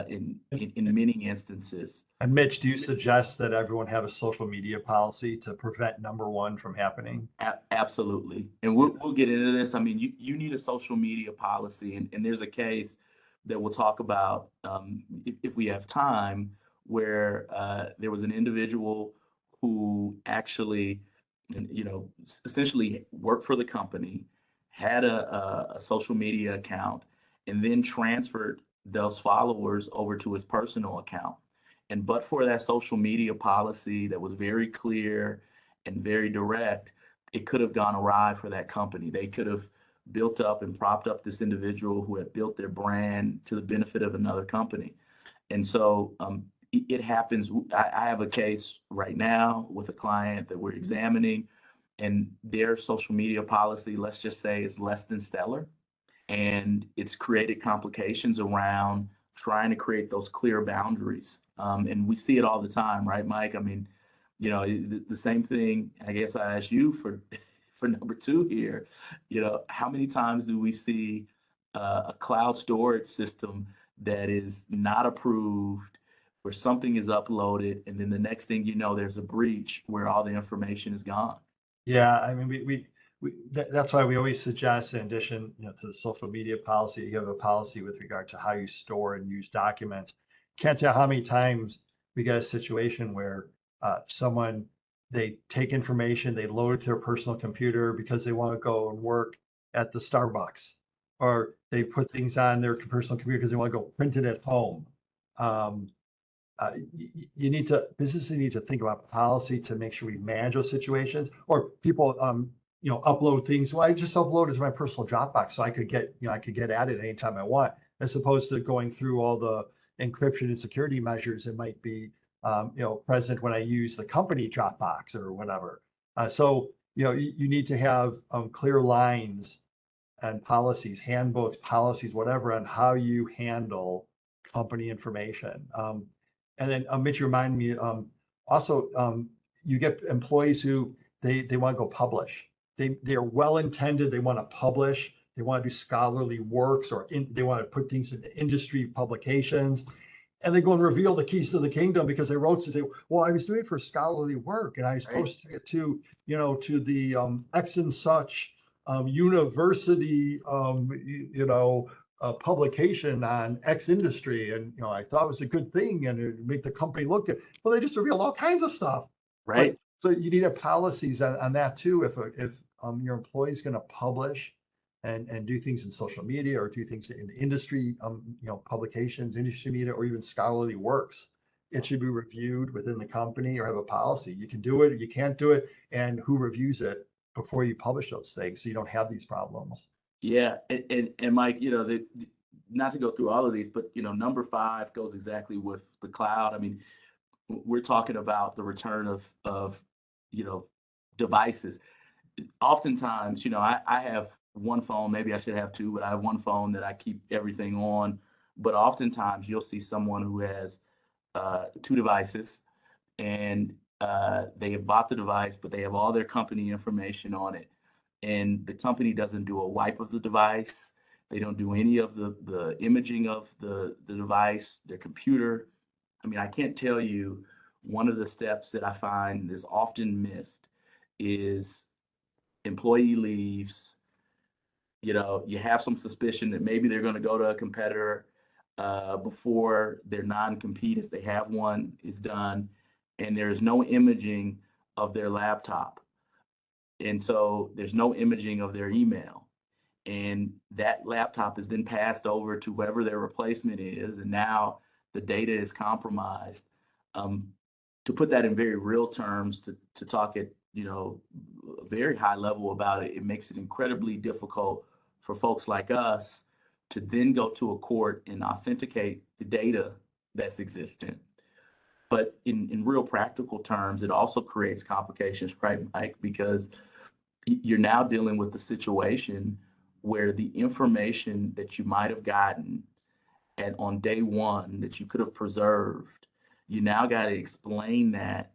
in many instances. And Mitch, do you suggest that everyone have a social media policy to prevent number one from happening? Absolutely. And we'll get into this. I mean, you need a social media policy, and there's a case that we'll talk about if we have time, where there was an individual who actually, essentially worked for the company, had a social media account, and then transferred those followers over to his personal account. And but for that social media policy that was very clear and very direct, it could have gone awry for that company. They could have built up and propped up this individual who had built their brand to the benefit of another company. And so it happens. I have a case right now with a client that we're examining, and their social media policy, let's just say, is less than stellar. And it's created complications around trying to create those clear boundaries. And we see it all the time, right, Mike? I mean, the same thing, I guess I asked you for number two here, how many times do we see a cloud storage system that is not approved, where something is uploaded, and then the next thing you know, there's a breach where all the information is gone. Yeah, I mean, that's why we always suggest, in addition, to the social media policy, you have a policy with regard to how you store and use documents. Can't tell how many times we get a situation where someone, they take information, they load it to their personal computer because they want to go and work at the Starbucks, or they put things on their personal computer because they want to go print it at home. Businesses need to think about policy to make sure we manage those situations. Or people, upload things. Well, I just upload it to my personal Dropbox so I could get at it anytime I want, as opposed to going through all the encryption and security measures that might be, present when I use the company Dropbox or whatever. So, you need to have clear lines and policies, handbooks, policies, whatever, on how you handle company information. And then Mitch, you remind me, also, you get employees who they want to go publish. They are well intended. They want to publish. They want to do scholarly works, or they want to put things into industry publications. And they go and reveal the keys to the kingdom because they wrote to say, well, I was doing it for scholarly work, and I was Right. posting it to the X and such university, publication on X industry, and I thought it was a good thing, and it make the company look good. Well, they just revealed all kinds of stuff. But Right. so you need a policies on that too. If your employee is going to publish and do things in social media, or do things in industry, publications, industry media, or even scholarly works, it should be reviewed within the company or have a policy. You can do it, you can't do it, and who reviews it before you publish those things, so you don't have these problems. Yeah, and Mike, not to go through all of these, but number 5 goes exactly with the cloud. I mean, we're talking about the return of devices. Oftentimes, I have one phone, maybe I should have two, but I have one phone that I keep everything on. But oftentimes you'll see someone who has 2 devices, and they have bought the device, but they have all their company information on it. And the company doesn't do a wipe of the device. They don't do any of the imaging of the device, their computer. I mean, I can't tell you, one of the steps that I find is often missed is employee leaves. You have some suspicion that maybe they're going to go to a competitor before their non-compete, if they have one, is done, and there's no imaging of their laptop. And so there's no imaging of their email. And that laptop is then passed over to whoever their replacement is, and now the data is compromised. To put that in very real terms, to talk at a very high level about it, it makes it incredibly difficult for folks like us to then go to a court and authenticate the data that's existent. But in real practical terms, it also creates complications, right, Mike? Because you're now dealing with the situation where the information that you might have gotten on day one that you could have preserved, you now got to explain that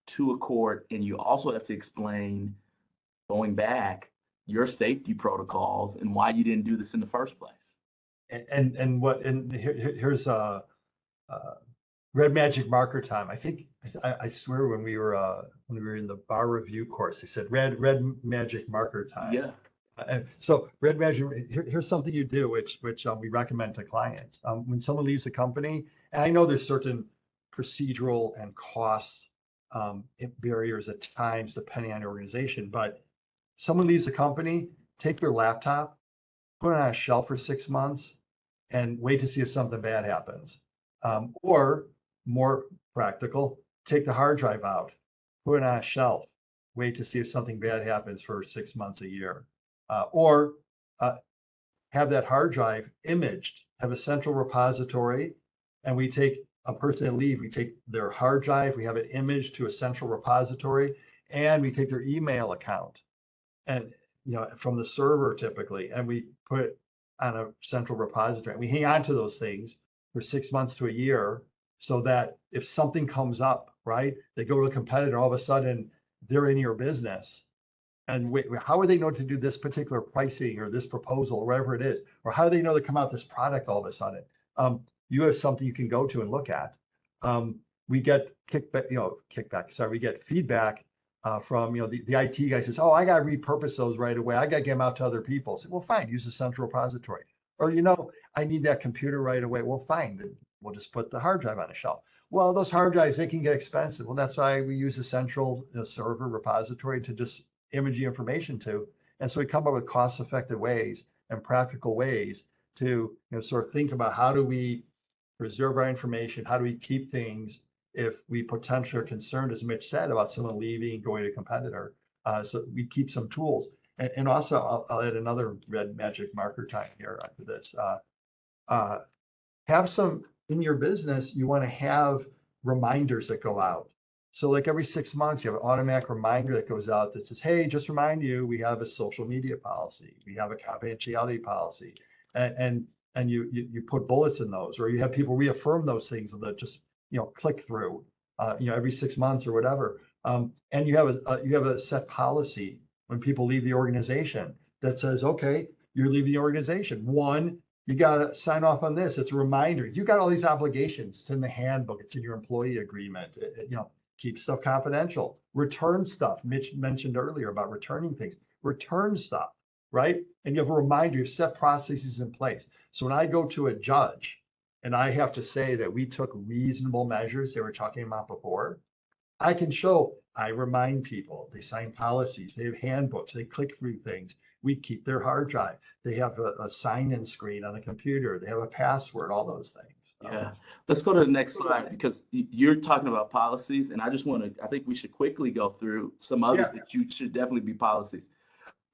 to a court, and you also have to explain, going back, your safety protocols and why you didn't do this in the first place. And here's red magic marker time. I swear when we were in the bar review course, they said red magic marker time. Yeah. And so red magic, here's something you do, which we recommend to clients. When someone leaves the company, and I know there's certain procedural and cost barriers at times, depending on the organization, but someone leaves the company, take their laptop, put it on a shelf for 6 months, and wait to see if something bad happens. Or more practical, take the hard drive out, put it on a shelf, wait to see if something bad happens for 6 months, a year. Or have that hard drive imaged, have a central repository, and we take a person and leave, we take their hard drive, we have it imaged to a central repository, and we take their email account, and from the server typically, and we put it on a central repository. And we hang on to those things for 6 months to a year, so that if something comes up, right, they go to a competitor, all of a sudden they're in your business, And how would they know to do this particular pricing or this proposal or whatever it is? Or how do they know to come out this product all of a sudden? You have something you can go to and look at. We get kickback, sorry, we get feedback from, the IT guy says, oh, I got to repurpose those right away. I got to get them out to other people. So, well, fine, use the central repository. Or, I need that computer right away. Well, fine, then we'll just put the hard drive on a shelf. Well, those hard drives, they can get expensive. Well, that's why we use a central server repository to just image the information to. And so we come up with cost-effective ways and practical ways to sort of think about how do we preserve our information, how do we keep things if we potentially are concerned, as Mitch said, about someone leaving, going to a competitor. So we keep some tools. And also, I'll add another red magic marker time here after this. Have some in your business, you want to have reminders that go out. So like every 6 months, you have an automatic reminder that goes out that says, hey, just remind you, we have a social media policy. We have a confidentiality policy. And you put bullets in those, or you have people reaffirm those things with a just, click through, every 6 months or whatever. And you have a set policy when people leave the organization that says, okay, you're leaving the organization. One, you got to sign off on this. It's a reminder. You got all these obligations. It's in the handbook. It's in your employee agreement. Keep stuff confidential. Return stuff. Mitch mentioned earlier about returning things. Return stuff, right? And you have a reminder. You set processes in place. So when I go to a judge and I have to say that we took reasonable measures they were talking about before, I can show, I remind people, they sign policies, they have handbooks, they click through things. We keep their hard drive. They have a sign-in screen on the computer. They have a password, all those things. Yeah. Let's go to the next slide because you're talking about policies, and I think we should quickly go through some others that you should definitely be policies.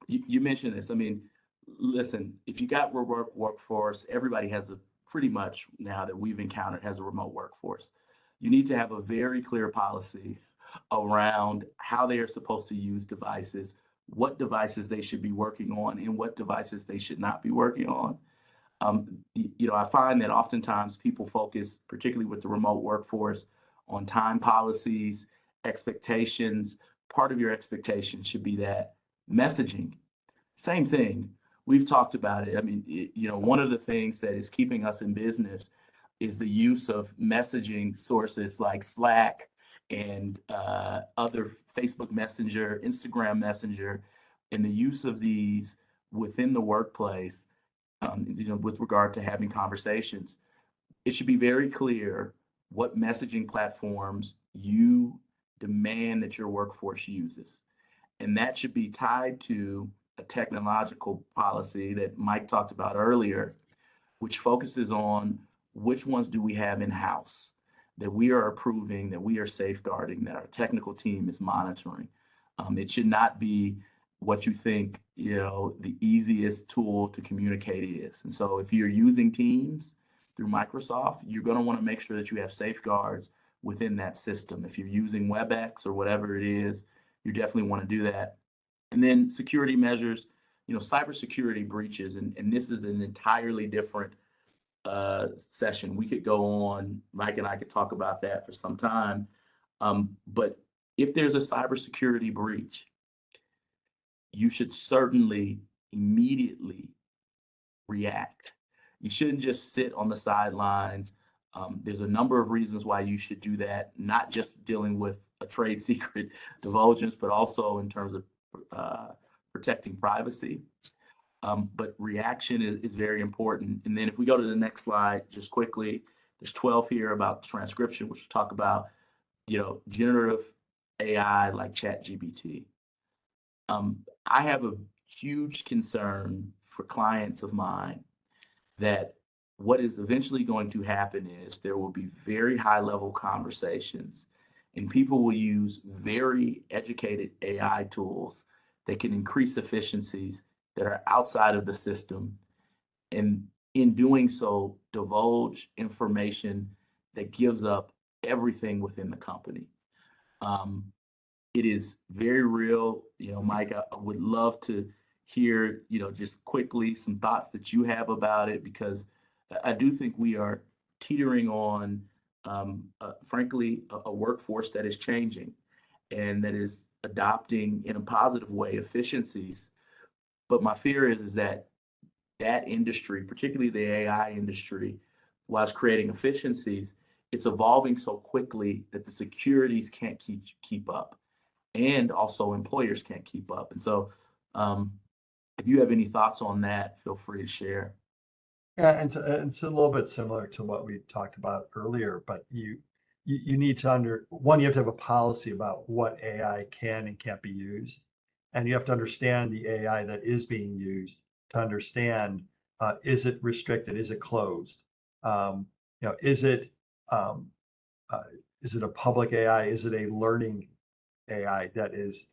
You mentioned this. I mean, listen, if you got workforce, everybody has pretty much now that we've encountered has a remote workforce. You need to have a very clear policy around how they are supposed to use devices, what devices they should be working on, and what devices they should not be working on. I find that oftentimes people focus, particularly with the remote workforce, on time policies, expectations. Part of your expectation should be that messaging. Same thing. We've talked about it. I mean, one of the things that is keeping us in business is the use of messaging sources like Slack and other Facebook Messenger, Instagram Messenger, and the use of these within the workplace, with regard to having conversations. It should be very clear what messaging platforms you demand that your workforce uses. And that should be tied to a technological policy that Mike talked about earlier, which focuses on which ones do we have in-house that we are approving, that we are safeguarding, that our technical team is monitoring. It should not be what you think, the easiest tool to communicate is. And so if you're using Teams through Microsoft, you're going to want to make sure that you have safeguards within that system. If you're using WebEx or whatever it is, you definitely want to do that. And then security measures, cybersecurity breaches, and this is an entirely different session. We could go on, Mike and I could talk about that for some time. But if there's a cybersecurity breach, you should certainly immediately react. You shouldn't just sit on the sidelines. There's a number of reasons why you should do that, not just dealing with a trade secret divulgence, but also in terms of protecting privacy. But reaction is very important. And then if we go to the next slide, just quickly, there's 12 here about transcription, which we'll talk about, generative AI like ChatGPT. I have a huge concern for clients of mine that what is eventually going to happen is there will be very high level conversations and people will use very educated AI tools that can increase efficiencies that are outside of the system. And in doing so, divulge information that gives up everything within the company. It is very real. Mike, I would love to hear, just quickly some thoughts that you have about it, because I do think we are teetering on, frankly, a workforce that is changing. and that is adopting in a positive way efficiencies. But my fear is that that industry, particularly the AI industry, whilst creating efficiencies, it's evolving so quickly that the securities can't keep up, and also employers can't keep up. And so, if you have any thoughts on that, feel free to share. Yeah, and it's a little bit similar to what we talked about earlier, but you need to you have to have a policy about what AI can and can't be used. And you have to understand the AI that is being used to understand, is it restricted? Is it closed? You know, um, is it a public AI? Is it a learning AI that is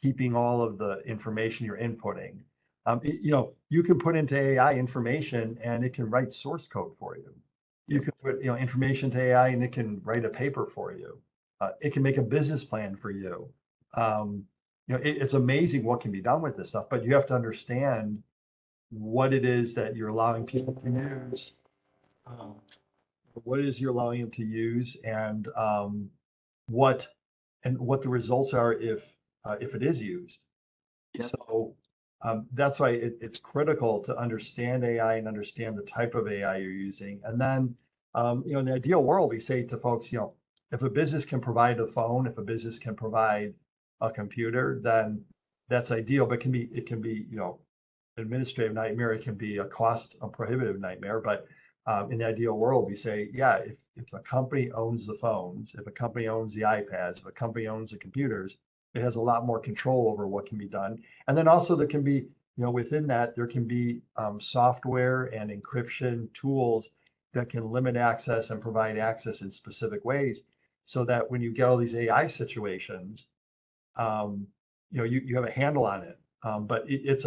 keeping all of the information you're inputting? You know, you can put into AI information and it can write source code for you. You Yep. can put, you know, information to AI and it can write a paper for you. It can make a business plan for you. You know, it's amazing what can be done with this stuff, but you have to understand what it is that you're allowing people to use, um, what it is you're allowing them to use, and what what the results are if it is used. Yep. So that's why it's critical to understand AI and understand the type of AI you're using. And then, you know, in the ideal world, we say to folks, you know, if a business can provide a phone, if a business can provide a computer, then that's ideal. But it can be, you know, administrative nightmare. It can be a prohibitive nightmare. But in the ideal world, we say, yeah, if a company owns the phones, if a company owns the iPads, if a company owns the computers, it has a lot more control over what can be done. And then also there can be, you know, within that, there can be software and encryption tools that can limit access and provide access in specific ways so that when you get all these AI situations, um, you know, you have a handle on it. But it's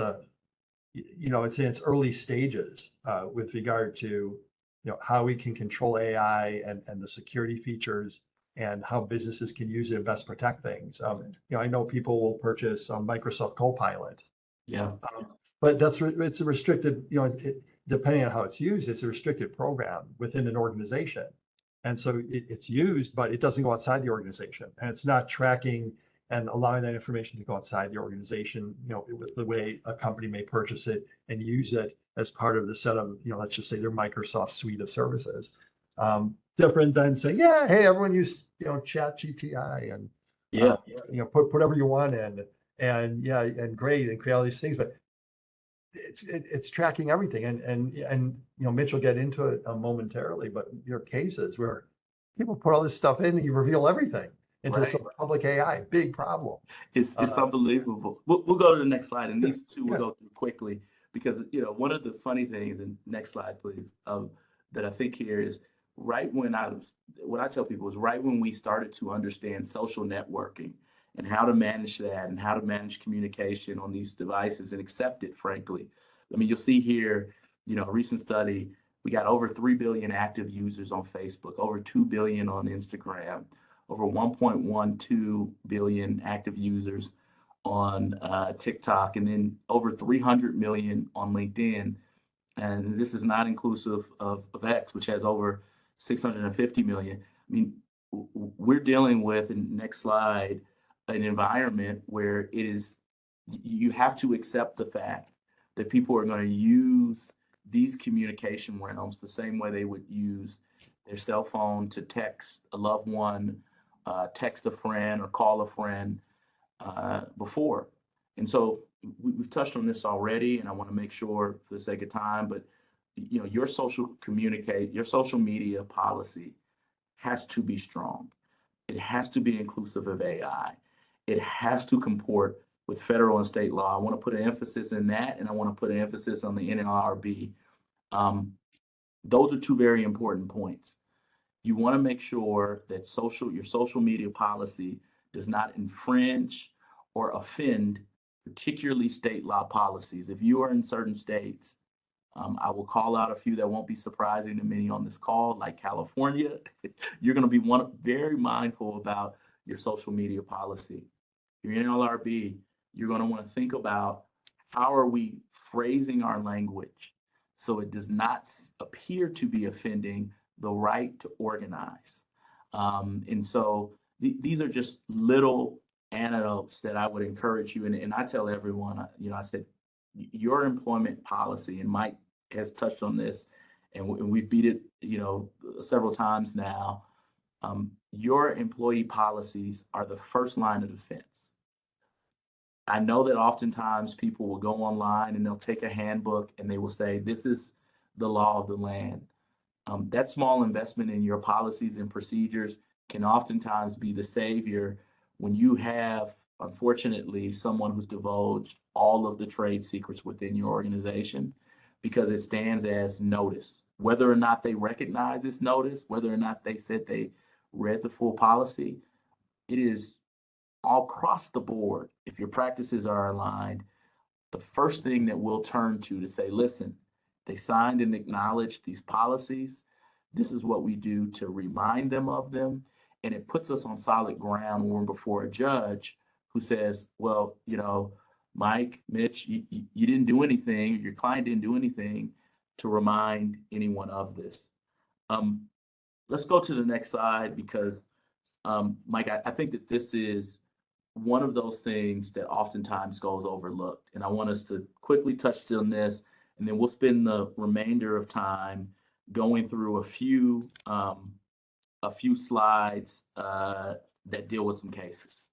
you know, it's in its early stages with regard to, you know, how we can control AI and the security features and how businesses can use it and best protect things. You know, I know people will purchase Microsoft Copilot, Yeah. but it's a restricted, you know, depending on how it's used, it's a restricted program within an organization. And so it's used, but it doesn't go outside the organization, and it's not tracking and allowing that information to go outside the organization, you know, with the way a company may purchase it and use it as part of the set of, you know, let's just say their Microsoft suite of services. Different than saying, yeah, hey, everyone use, you know, Chat GTI and, Yeah. you know, put whatever you want in, and yeah, and great, and create all these things, but it's tracking everything. And you know, Mitch will get into it momentarily, but there are cases where people put all this stuff in and you reveal everything into Right. some public AI, big problem. It's unbelievable. We'll go to the next slide, and Yeah, these two we'll yeah, go through quickly because, you know, one of the funny things, and next slide, please, that I think here is right when what I tell people is right when we started to understand social networking and how to manage that and how to manage communication on these devices and accept it, frankly. I mean, you'll see here, you know, a recent study, we got over 3 billion active users on Facebook, over 2 billion on Instagram, over 1.12 billion active users on TikTok, and then over 300 million on LinkedIn. And this is not inclusive of X, which has over 650 million. I mean, we're dealing with, in next slide, an environment where it is, you have to accept the fact that people are going to use these communication realms the same way they would use their cell phone to text a loved one, text a friend, or call a friend before. And so we've touched on this already, and I want to make sure for the sake of time, but you know, your social media policy has to be strong. It has to be inclusive of AI. It has to comport with federal and state law. I want to put an emphasis in that, and I want to put an emphasis on the NLRB. Those are two very important points. You want to make sure that your social media policy does not infringe or offend, particularly state law policies. If you are in certain states, I will call out a few that won't be surprising to many on this call, like California. You're going to be very mindful about your social media policy. If you're in LRB, you're going to want to think about how are we phrasing our language so it does not appear to be offending the right to organize. And so these are just little anecdotes that I would encourage you. And I tell everyone, I said, your employment policy, and Mike has touched on this, and we've beat it, several times now. Your employee policies are the first line of defense. I know that oftentimes people will go online and they'll take a handbook and they will say, this is the law of the land. That small investment in your policies and procedures can oftentimes be the savior when you have, unfortunately, someone who's divulged all of the trade secrets within your organization, because it stands as notice. Whether or not they recognize this notice, whether or not they said they read the full policy, it is all across the board. If your practices are aligned, the first thing that we'll turn to say, listen, they signed and acknowledged these policies. This is what we do to remind them of them. And it puts us on solid ground when we're before a judge who says, well, Mike, Mitch, you didn't do anything, your client didn't do anything to remind anyone of this. Let's go to the next slide because, Mike, I think that this is one of those things that oftentimes goes overlooked. And I want us to quickly touch on this, and then we'll spend the remainder of time going through a few slides that deal with some cases.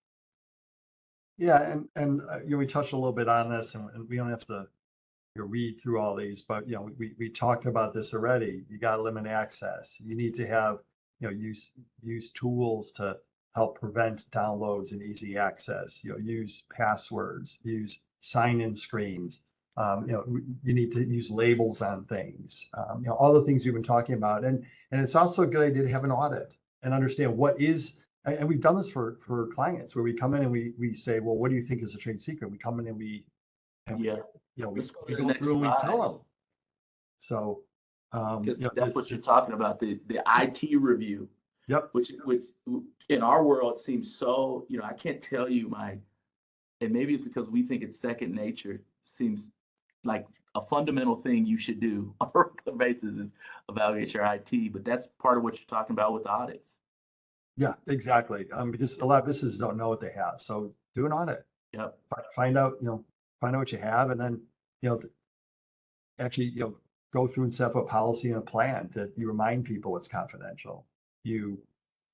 Yeah, and we touched a little bit on this, and we don't have to read through all these, but we talked about this already. You got to limit access. You need to have use tools to help prevent downloads and easy access. Use passwords, use sign-in screens. You need to use labels on things. All the things we've been talking about, and it's also a good idea to have an audit and understand what is. And we've done this for clients where we come in and we say, well, what do you think is a trade secret? We come in and we go through and we tell them. So because that's what you're talking about, the IT review. Yep. Which in our world seems so, I can't tell you, Mike, and maybe it's because we think it's second nature, seems like a fundamental thing you should do on a regular basis is evaluate your IT, but that's part of what you're talking about with audits. Yeah, exactly. Because a lot of businesses don't know what they have. So do an audit. Yep. Find out what you have, and then, actually, go through and set up a policy and a plan that you remind people it's confidential. You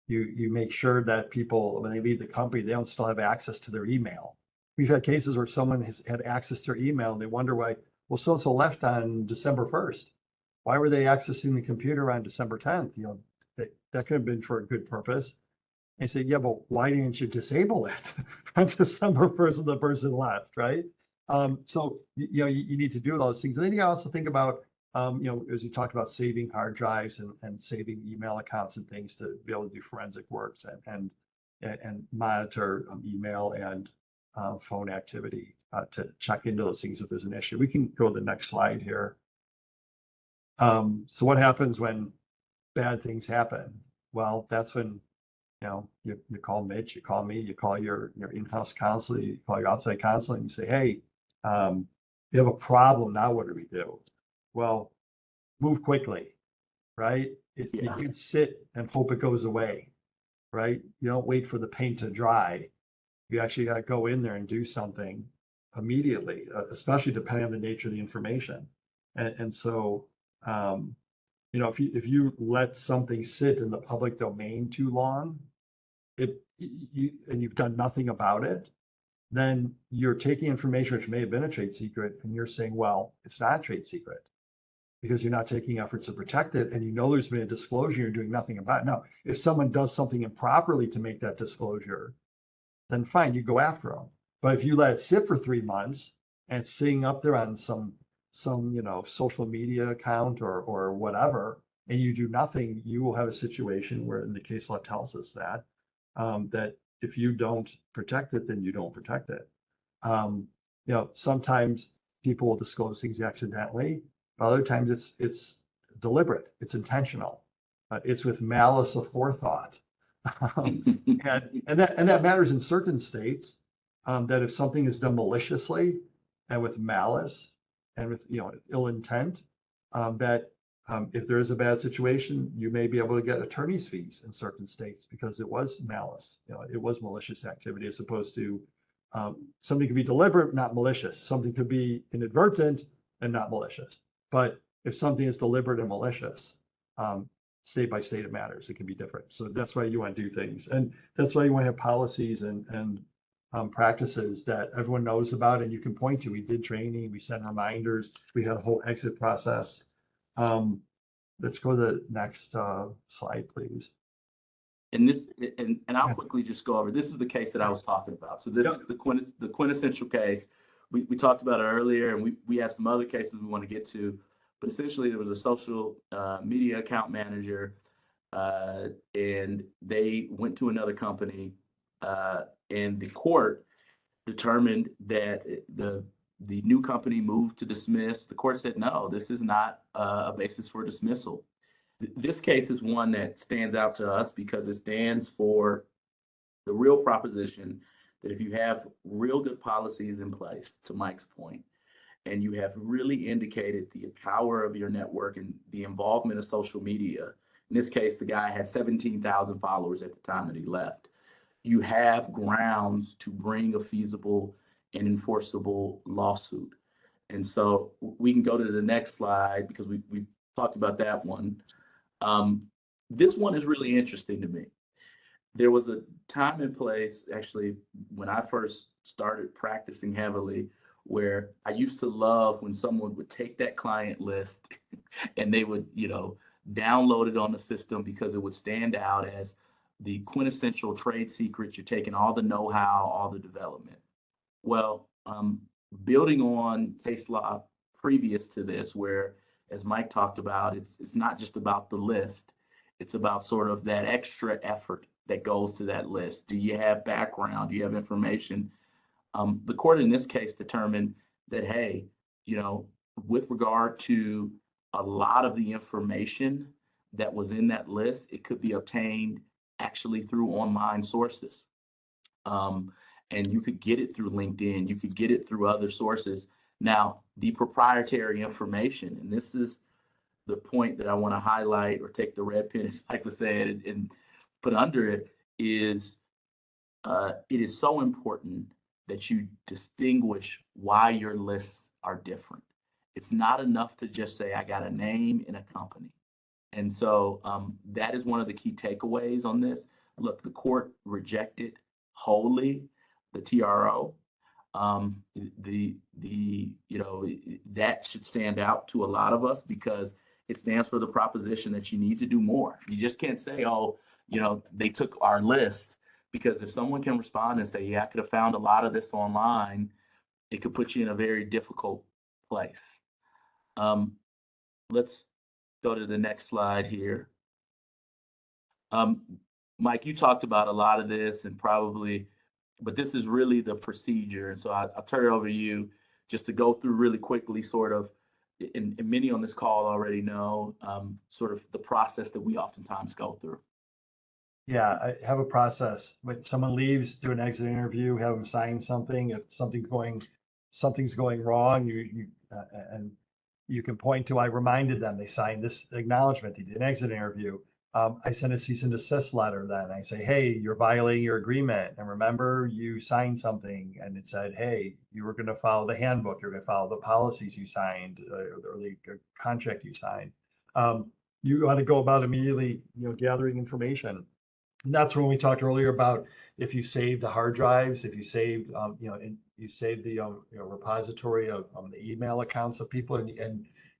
make sure that people, when they leave the company, they don't still have access to their email. We've had cases where someone has had access to their email and they wonder why, well, so-and-so left on December 1st. Why were they accessing the computer on December 10th? That could have been for a good purpose. And say, yeah, but why didn't you disable it on December 1st when the person left, right? So, you need to do those things. And then you also think about, as you talked about saving hard drives and saving email accounts and things to be able to do forensic works and monitor email and phone activity to check into those things if there's an issue. We can go to the next slide here. So what happens when bad things happen? Well, that's when you call Mitch, you call me, you call your in-house counsel, you call your outside counsel, and you say, hey, you have a problem. Now what do we do? Well, move quickly, right? You can sit and hope it goes away, right? You don't wait for the paint to dry. You actually got to go in there and do something immediately, especially depending on the nature of the information. And so, if you let something sit in the public domain too long, and you've done nothing about it, then you're taking information which may have been a trade secret and you're saying, well, it's not a trade secret because you're not taking efforts to protect it, and there's been a disclosure, you're doing nothing about it. Now, if someone does something improperly to make that disclosure, then fine, you go after them. But if you let it sit for 3 months and it's sitting up there on some social media account or whatever, and you do nothing, you will have a situation where, in the case law tells us that if you don't protect it, then you don't protect it. Sometimes people will disclose things accidentally, but other times it's deliberate, it's intentional, it's with malice aforethought. and that matters in certain states, that if something is done maliciously and with malice and with ill intent, that If there is a bad situation, you may be able to get attorney's fees in certain states because it was malice, it was malicious activity, as opposed to something could be deliberate, not malicious. Something could be inadvertent and not malicious. But if something is deliberate and malicious, state by state it matters. It can be different. So that's why you want to do things, and that's why you want to have policies and practices that everyone knows about and you can point to. We did training, we sent reminders, we had a whole exit process. Let's go to the next slide, please. And this, and I'll quickly just go over. This is the case that I was talking about. So this is the quintessential case. We talked about it earlier, and we have some other cases we want to get to. But essentially, there was a social media account manager, and they went to another company, and the court determined that the new company moved to dismiss. The court said, no, this is not a basis for dismissal. This case is one that stands out to us because it stands for the real proposition that if you have real good policies in place, to Mike's point, and you have really indicated the power of your network and the involvement of social media, in this case, the guy had 17,000 followers at the time that he left, you have grounds to bring a feasible and enforceable lawsuit. And so we can go to the next slide because we talked about that one. This one is really interesting to me. There was a time and place, actually, when I first started practicing heavily, where I used to love when someone would take that client list and they would, download it on the system because it would stand out as the quintessential trade secret. You're taking all the know-how, all the development. Well, building on case law previous to this, where, as Mike talked about, it's not just about the list. It's about sort of that extra effort that goes to that list. Do you have background? Do you have information? The court in this case determined that, hey, with regard to a lot of the information that was in that list, it could be obtained actually through online sources. And you could get it through LinkedIn, you could get it through other sources. Now, the proprietary information, and this is the point that I want to highlight or take the red pen, as Mike was saying, and put under it, is it is so important that you distinguish why your lists are different. It's not enough to just say, I got a name in a company. And so that is one of the key takeaways on this. Look, the court rejected wholly the TRO. That should stand out to a lot of us because it stands for the proposition that you need to do more. You just can't say, oh, they took our list, because if someone can respond and say, yeah, I could have found a lot of this online, it could put you in a very difficult place. Let's go to the next slide here. Mike, you talked about a lot of this and probably, but this is really the procedure. And so I'll turn it over to you just to go through really quickly, sort of, and many on this call already know, sort of the process that we oftentimes go through. Yeah, I have a process. When someone leaves, do an exit interview, have them sign something. If something's going wrong, and you can point to, I reminded them, they signed this acknowledgement, they did an exit interview. I send a cease and desist letter then. I say, hey, you're violating your agreement. And remember, you signed something and it said, hey, you were going to follow the handbook, you're going to follow the policies you signed, or the contract you signed. You want to go about immediately, gathering information. And that's when we talked earlier about if you saved the hard drives, if you saved, you saved the repository of the email accounts of people, and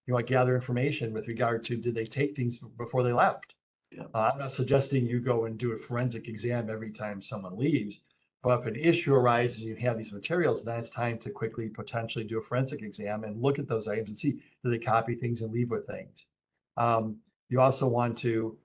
you want to gather information with regard to, did they take things before they left? Yeah. I'm not suggesting you go and do a forensic exam every time someone leaves, but if an issue arises, you have these materials, then it's time to quickly potentially do a forensic exam and look at those items and see, do they copy things and leave with things? You also want to,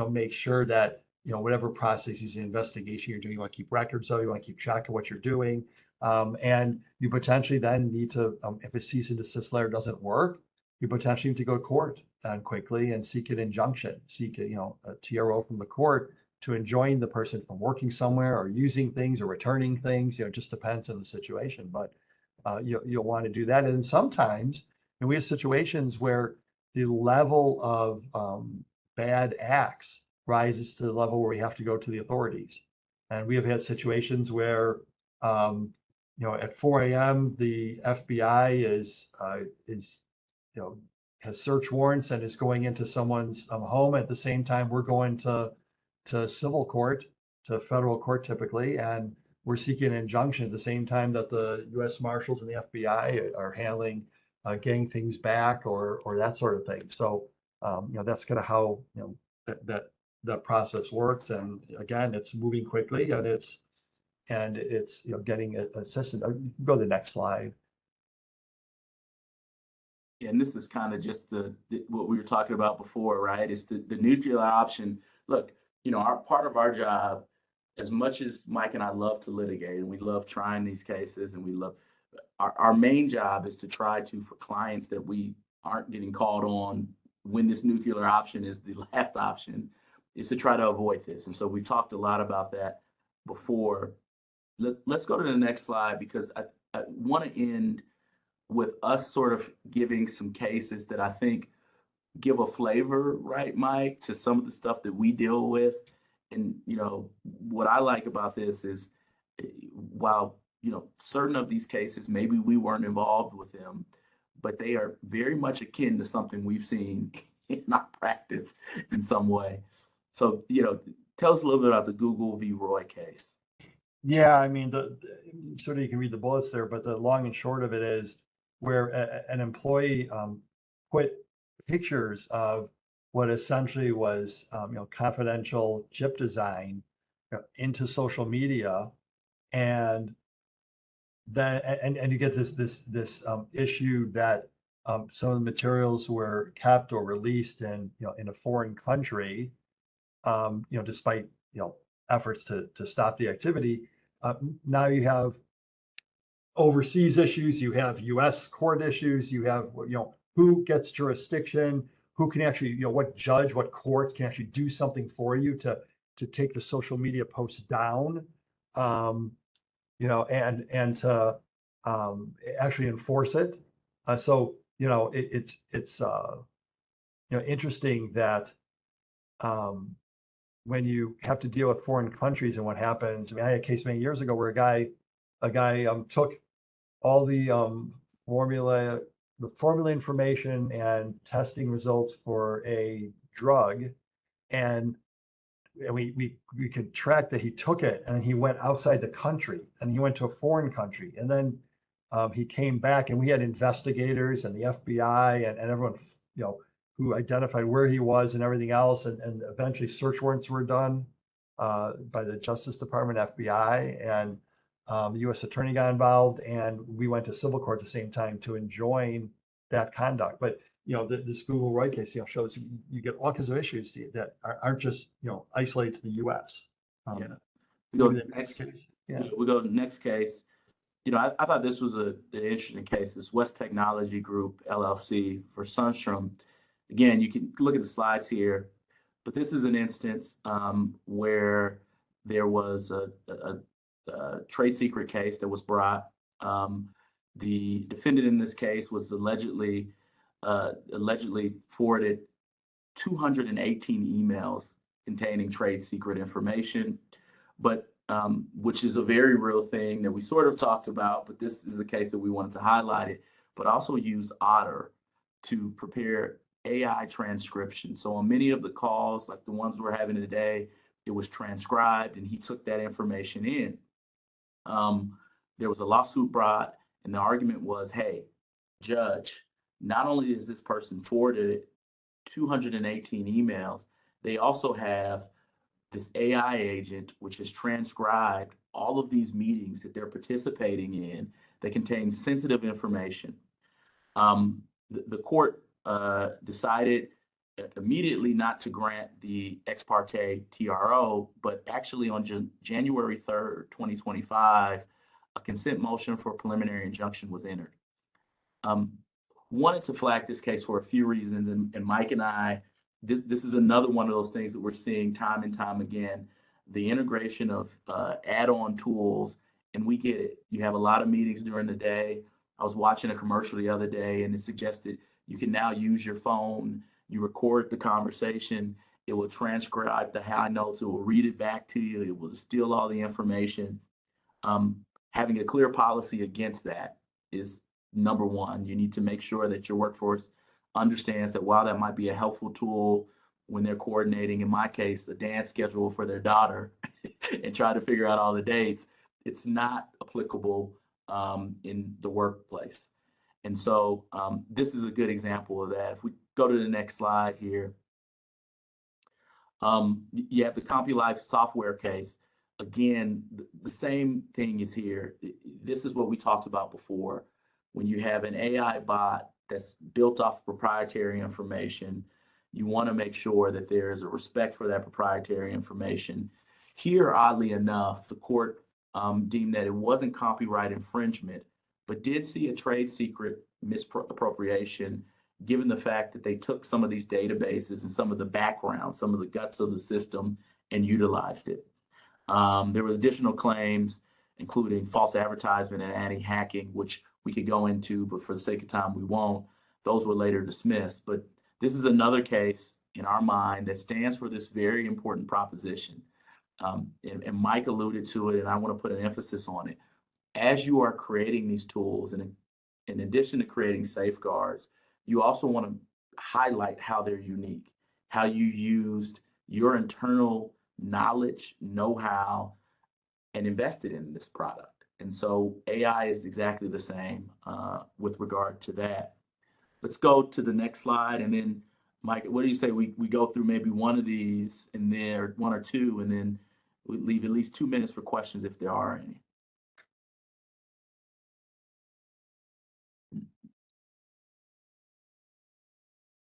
make sure that, whatever processes and investigation you're doing, you want to keep records of, you want to keep track of what you're doing. And you potentially then need to, if a cease and desist letter doesn't work, you potentially need to go to court quickly and seek an injunction, seek a TRO from the court to enjoin the person from working somewhere or using things or returning things. It just depends on the situation, but you'll want to do that. And sometimes, and we have situations where the level of bad acts rises to the level where we have to go to the authorities. And we have had situations where, at 4 a.m. the FBI is, has search warrants and is going into someone's home. At the same time, we're going to civil court, to federal court typically, and we're seeking an injunction at the same time that the U.S. Marshals and the FBI are handling getting things back or that sort of thing. So that's kind of how that process works. And again, it's moving quickly, and it's getting assistance. You can go to the next slide. And this is kind of just what we were talking about before, right? It's the nuclear option. Look, our part of our job, as much as Mike and I love to litigate and we love trying these cases and we love our main job is to try to, for clients that we aren't getting called on when this nuclear option is the last option, is to try to avoid this. And so we've talked a lot about that before. Let's go to the next slide, because I want to end with us sort of giving some cases that I think give a flavor, right, Mike, to some of the stuff that we deal with. And, what I like about this is while, certain of these cases, maybe we weren't involved with them, but they are very much akin to something we've seen in our practice in some way. So, tell us a little bit about the Google v. Roy case. Yeah, I mean, sort of you can read the bullets there, but the long and short of it is where an employee put pictures of what essentially was, confidential chip design into social media, and then and you get this issue that some of the materials were kept or released in a foreign country, despite efforts to stop the activity. Now you have overseas issues, you have U.S. court issues, you have who gets jurisdiction, who can actually what judge, what court can actually do something for you to take the social media posts down, and to actually enforce it. So it's interesting that when you have to deal with foreign countries and what happens. I mean, I had a case many years ago where a guy took all the formula information and testing results for a drug, and we could track that he took it and he went outside the country and he went to a foreign country, and then he came back, and we had investigators and the FBI and everyone who identified where he was and everything else, and eventually search warrants were done by the Justice Department, FBI, and the U.S. Attorney got involved, and we went to civil court at the same time to enjoin that conduct. But this Google Roy case shows you get all kinds of issues that aren't just isolated to the U.S. Yeah. We go next. Yeah. We go to the next case. I thought this was an interesting case. This West Technology Group LLC for Sunstrom. Again, you can look at the slides here, but this is an instance where there was a trade secret case that was brought. The defendant in this case was allegedly forwarded 218 emails containing trade secret information, but which is a very real thing that we sort of talked about, but this is a case that we wanted to highlight it, but also use Otter to prepare AI transcription. So on many of the calls, like the ones we're having today, it was transcribed and he took that information in. There was a lawsuit brought, and the argument was, hey, judge, not only is this person forwarded 218 emails, they also have this AI agent which has transcribed all of these meetings that they're participating in that contain sensitive information. The court decided immediately not to grant the ex parte TRO, but actually on January 3rd, 2025, a consent motion for a preliminary injunction was entered. Wanted to flag this case for a few reasons, and Mike and I, this is another one of those things that we're seeing time and time again, the integration of add-on tools, and we get it. You have a lot of meetings during the day. I was watching a commercial the other day, and it suggested You can now use your phone. You record the conversation. It will transcribe the high notes. It will read it back to you. It will distill all the information. Having a clear policy against that is number one. You need to make sure that your workforce understands that while that might be a helpful tool when they're coordinating, in my case, the dance schedule for their daughter and try to figure out all the dates, it's not applicable in the workplace. And so this is a good example of that. If we go to the next slide here, you have the CompuLife software case. Again, the same thing is here. This is what we talked about before. When you have an AI bot that's built off proprietary information, you want to make sure that there is a respect for that proprietary information. Here, oddly enough, the court deemed that it wasn't copyright infringement, but did see a trade secret misappropriation, given the fact that they took some of these databases and some of the background, some of the guts of the system, and utilized it. There were additional claims, including false advertisement and anti-hacking, which we could go into, but for the sake of time, we won't. Those were later dismissed. But this is another case in our mind that stands for this very important proposition. And Mike alluded to it, and I want to put an emphasis on it. As you are creating these tools, and in addition to creating safeguards, you also want to highlight how they're unique, how you used your internal knowledge, know-how, and invested in this product. And so AI is exactly the same with regard to that. Let's go to the next slide. And then, Mike, what do you say we go through maybe one of these and then, or one or two, and then we leave at least 2 minutes for questions if there are any.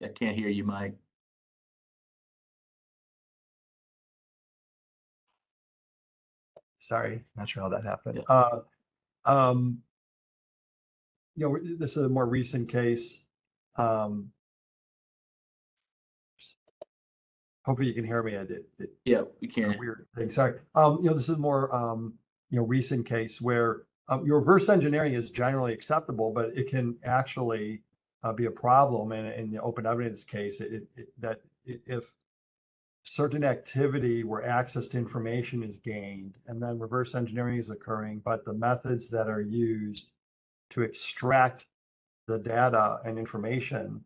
I can't hear you, Mike. Sorry, not sure how that happened. Yeah. You know, this is a more recent case. Hopefully you can hear me. Yeah, we can. Weird thing. Sorry. You know, this is a more you know, recent case where your reverse engineering is generally acceptable, but it can actually be a problem. And in the open evidence case, if certain activity where access to information is gained and then reverse engineering is occurring, but the methods that are used to extract the data and information,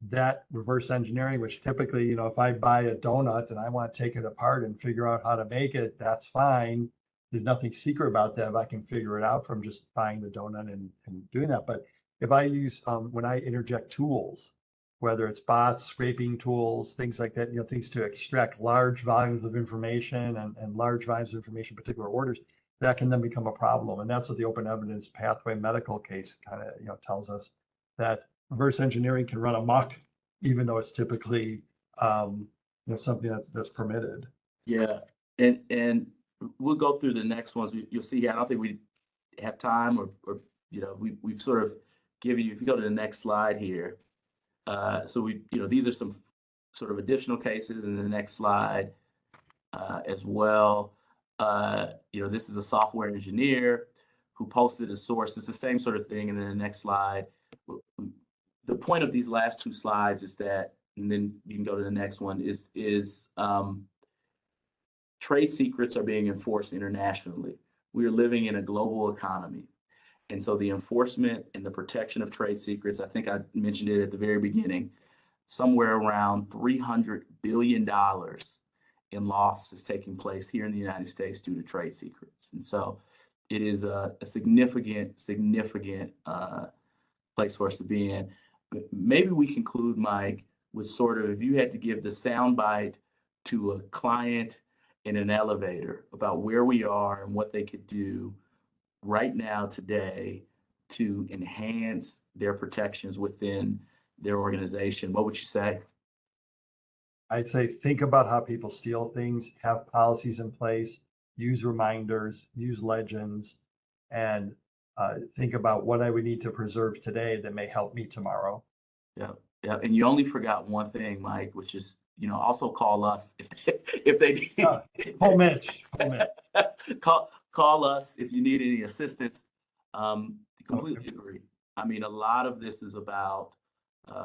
that reverse engineering, which typically, you know, if I buy a donut and I want to take it apart and figure out how to make it, that's fine. There's nothing secret about that if I can figure it out from just buying the donut and doing that. But if I use, when I interject tools, whether it's bots, scraping tools, things like that, you know, things to extract large volumes of information and large volumes of information, particular orders, that can then become a problem. And that's what the open evidence pathway medical case kind of, you know, tells us, that reverse engineering can run amok, even though it's typically, you know, something that's permitted. Yeah, and we'll go through the next ones. You'll see here. I don't think we have time, or you know, we've sort of given you. If you go to the next slide here, so we, you know, these are some sort of additional cases in the next slide as well. You know, this is a software engineer who posted a source. It's the same sort of thing. And then the next slide. The point of these last two slides is that, and then you can go to the next one, is trade secrets are being enforced internationally. We are living in a global economy. And so the enforcement and the protection of trade secrets, I think I mentioned it at the very beginning, somewhere around $300 billion in loss is taking place here in the United States due to trade secrets. And so it is a significant place for us to be in. Maybe we conclude, Mike, with sort of, if you had to give the soundbite to a client in an elevator about where we are and what they could do right now today to enhance their protections within their organization, what would you say? I'd say think about how people steal things, have policies in place, use reminders, use legends, and think about what I would need to preserve today that may help me tomorrow. Yeah, yeah. And you only forgot one thing, Mike, which is, you know, also call us if they Call Mitch. Call us if you need any assistance. Completely Okay. agree. I mean, a lot of this is about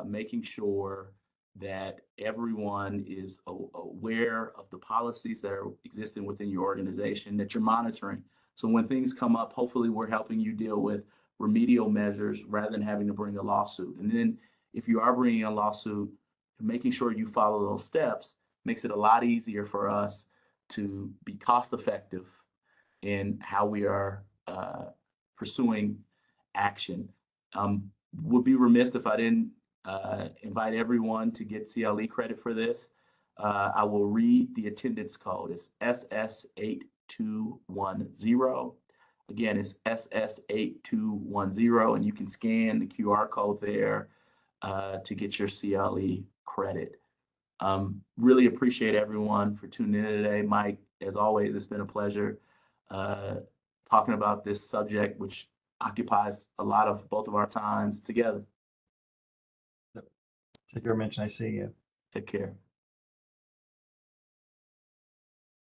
making sure that everyone is aware of the policies that are existing within your organization, that you're monitoring. So when things come up, hopefully we're helping you deal with remedial measures rather than having to bring a lawsuit. And then if you are bringing a lawsuit, making sure you follow those steps makes it a lot easier for us to be cost effective in how we are pursuing action. Would be remiss if I didn't invite everyone to get CLE credit for this. I will read the attendance code. It's SS8210. Again, it's SS8210, and you can scan the QR code there to get your CLE credit. Really appreciate everyone for tuning in today. Mike, as always, it's been a pleasure talking about this subject, which occupies a lot of both of our times together. Take care, Mitch. Nice seeing you. Take care.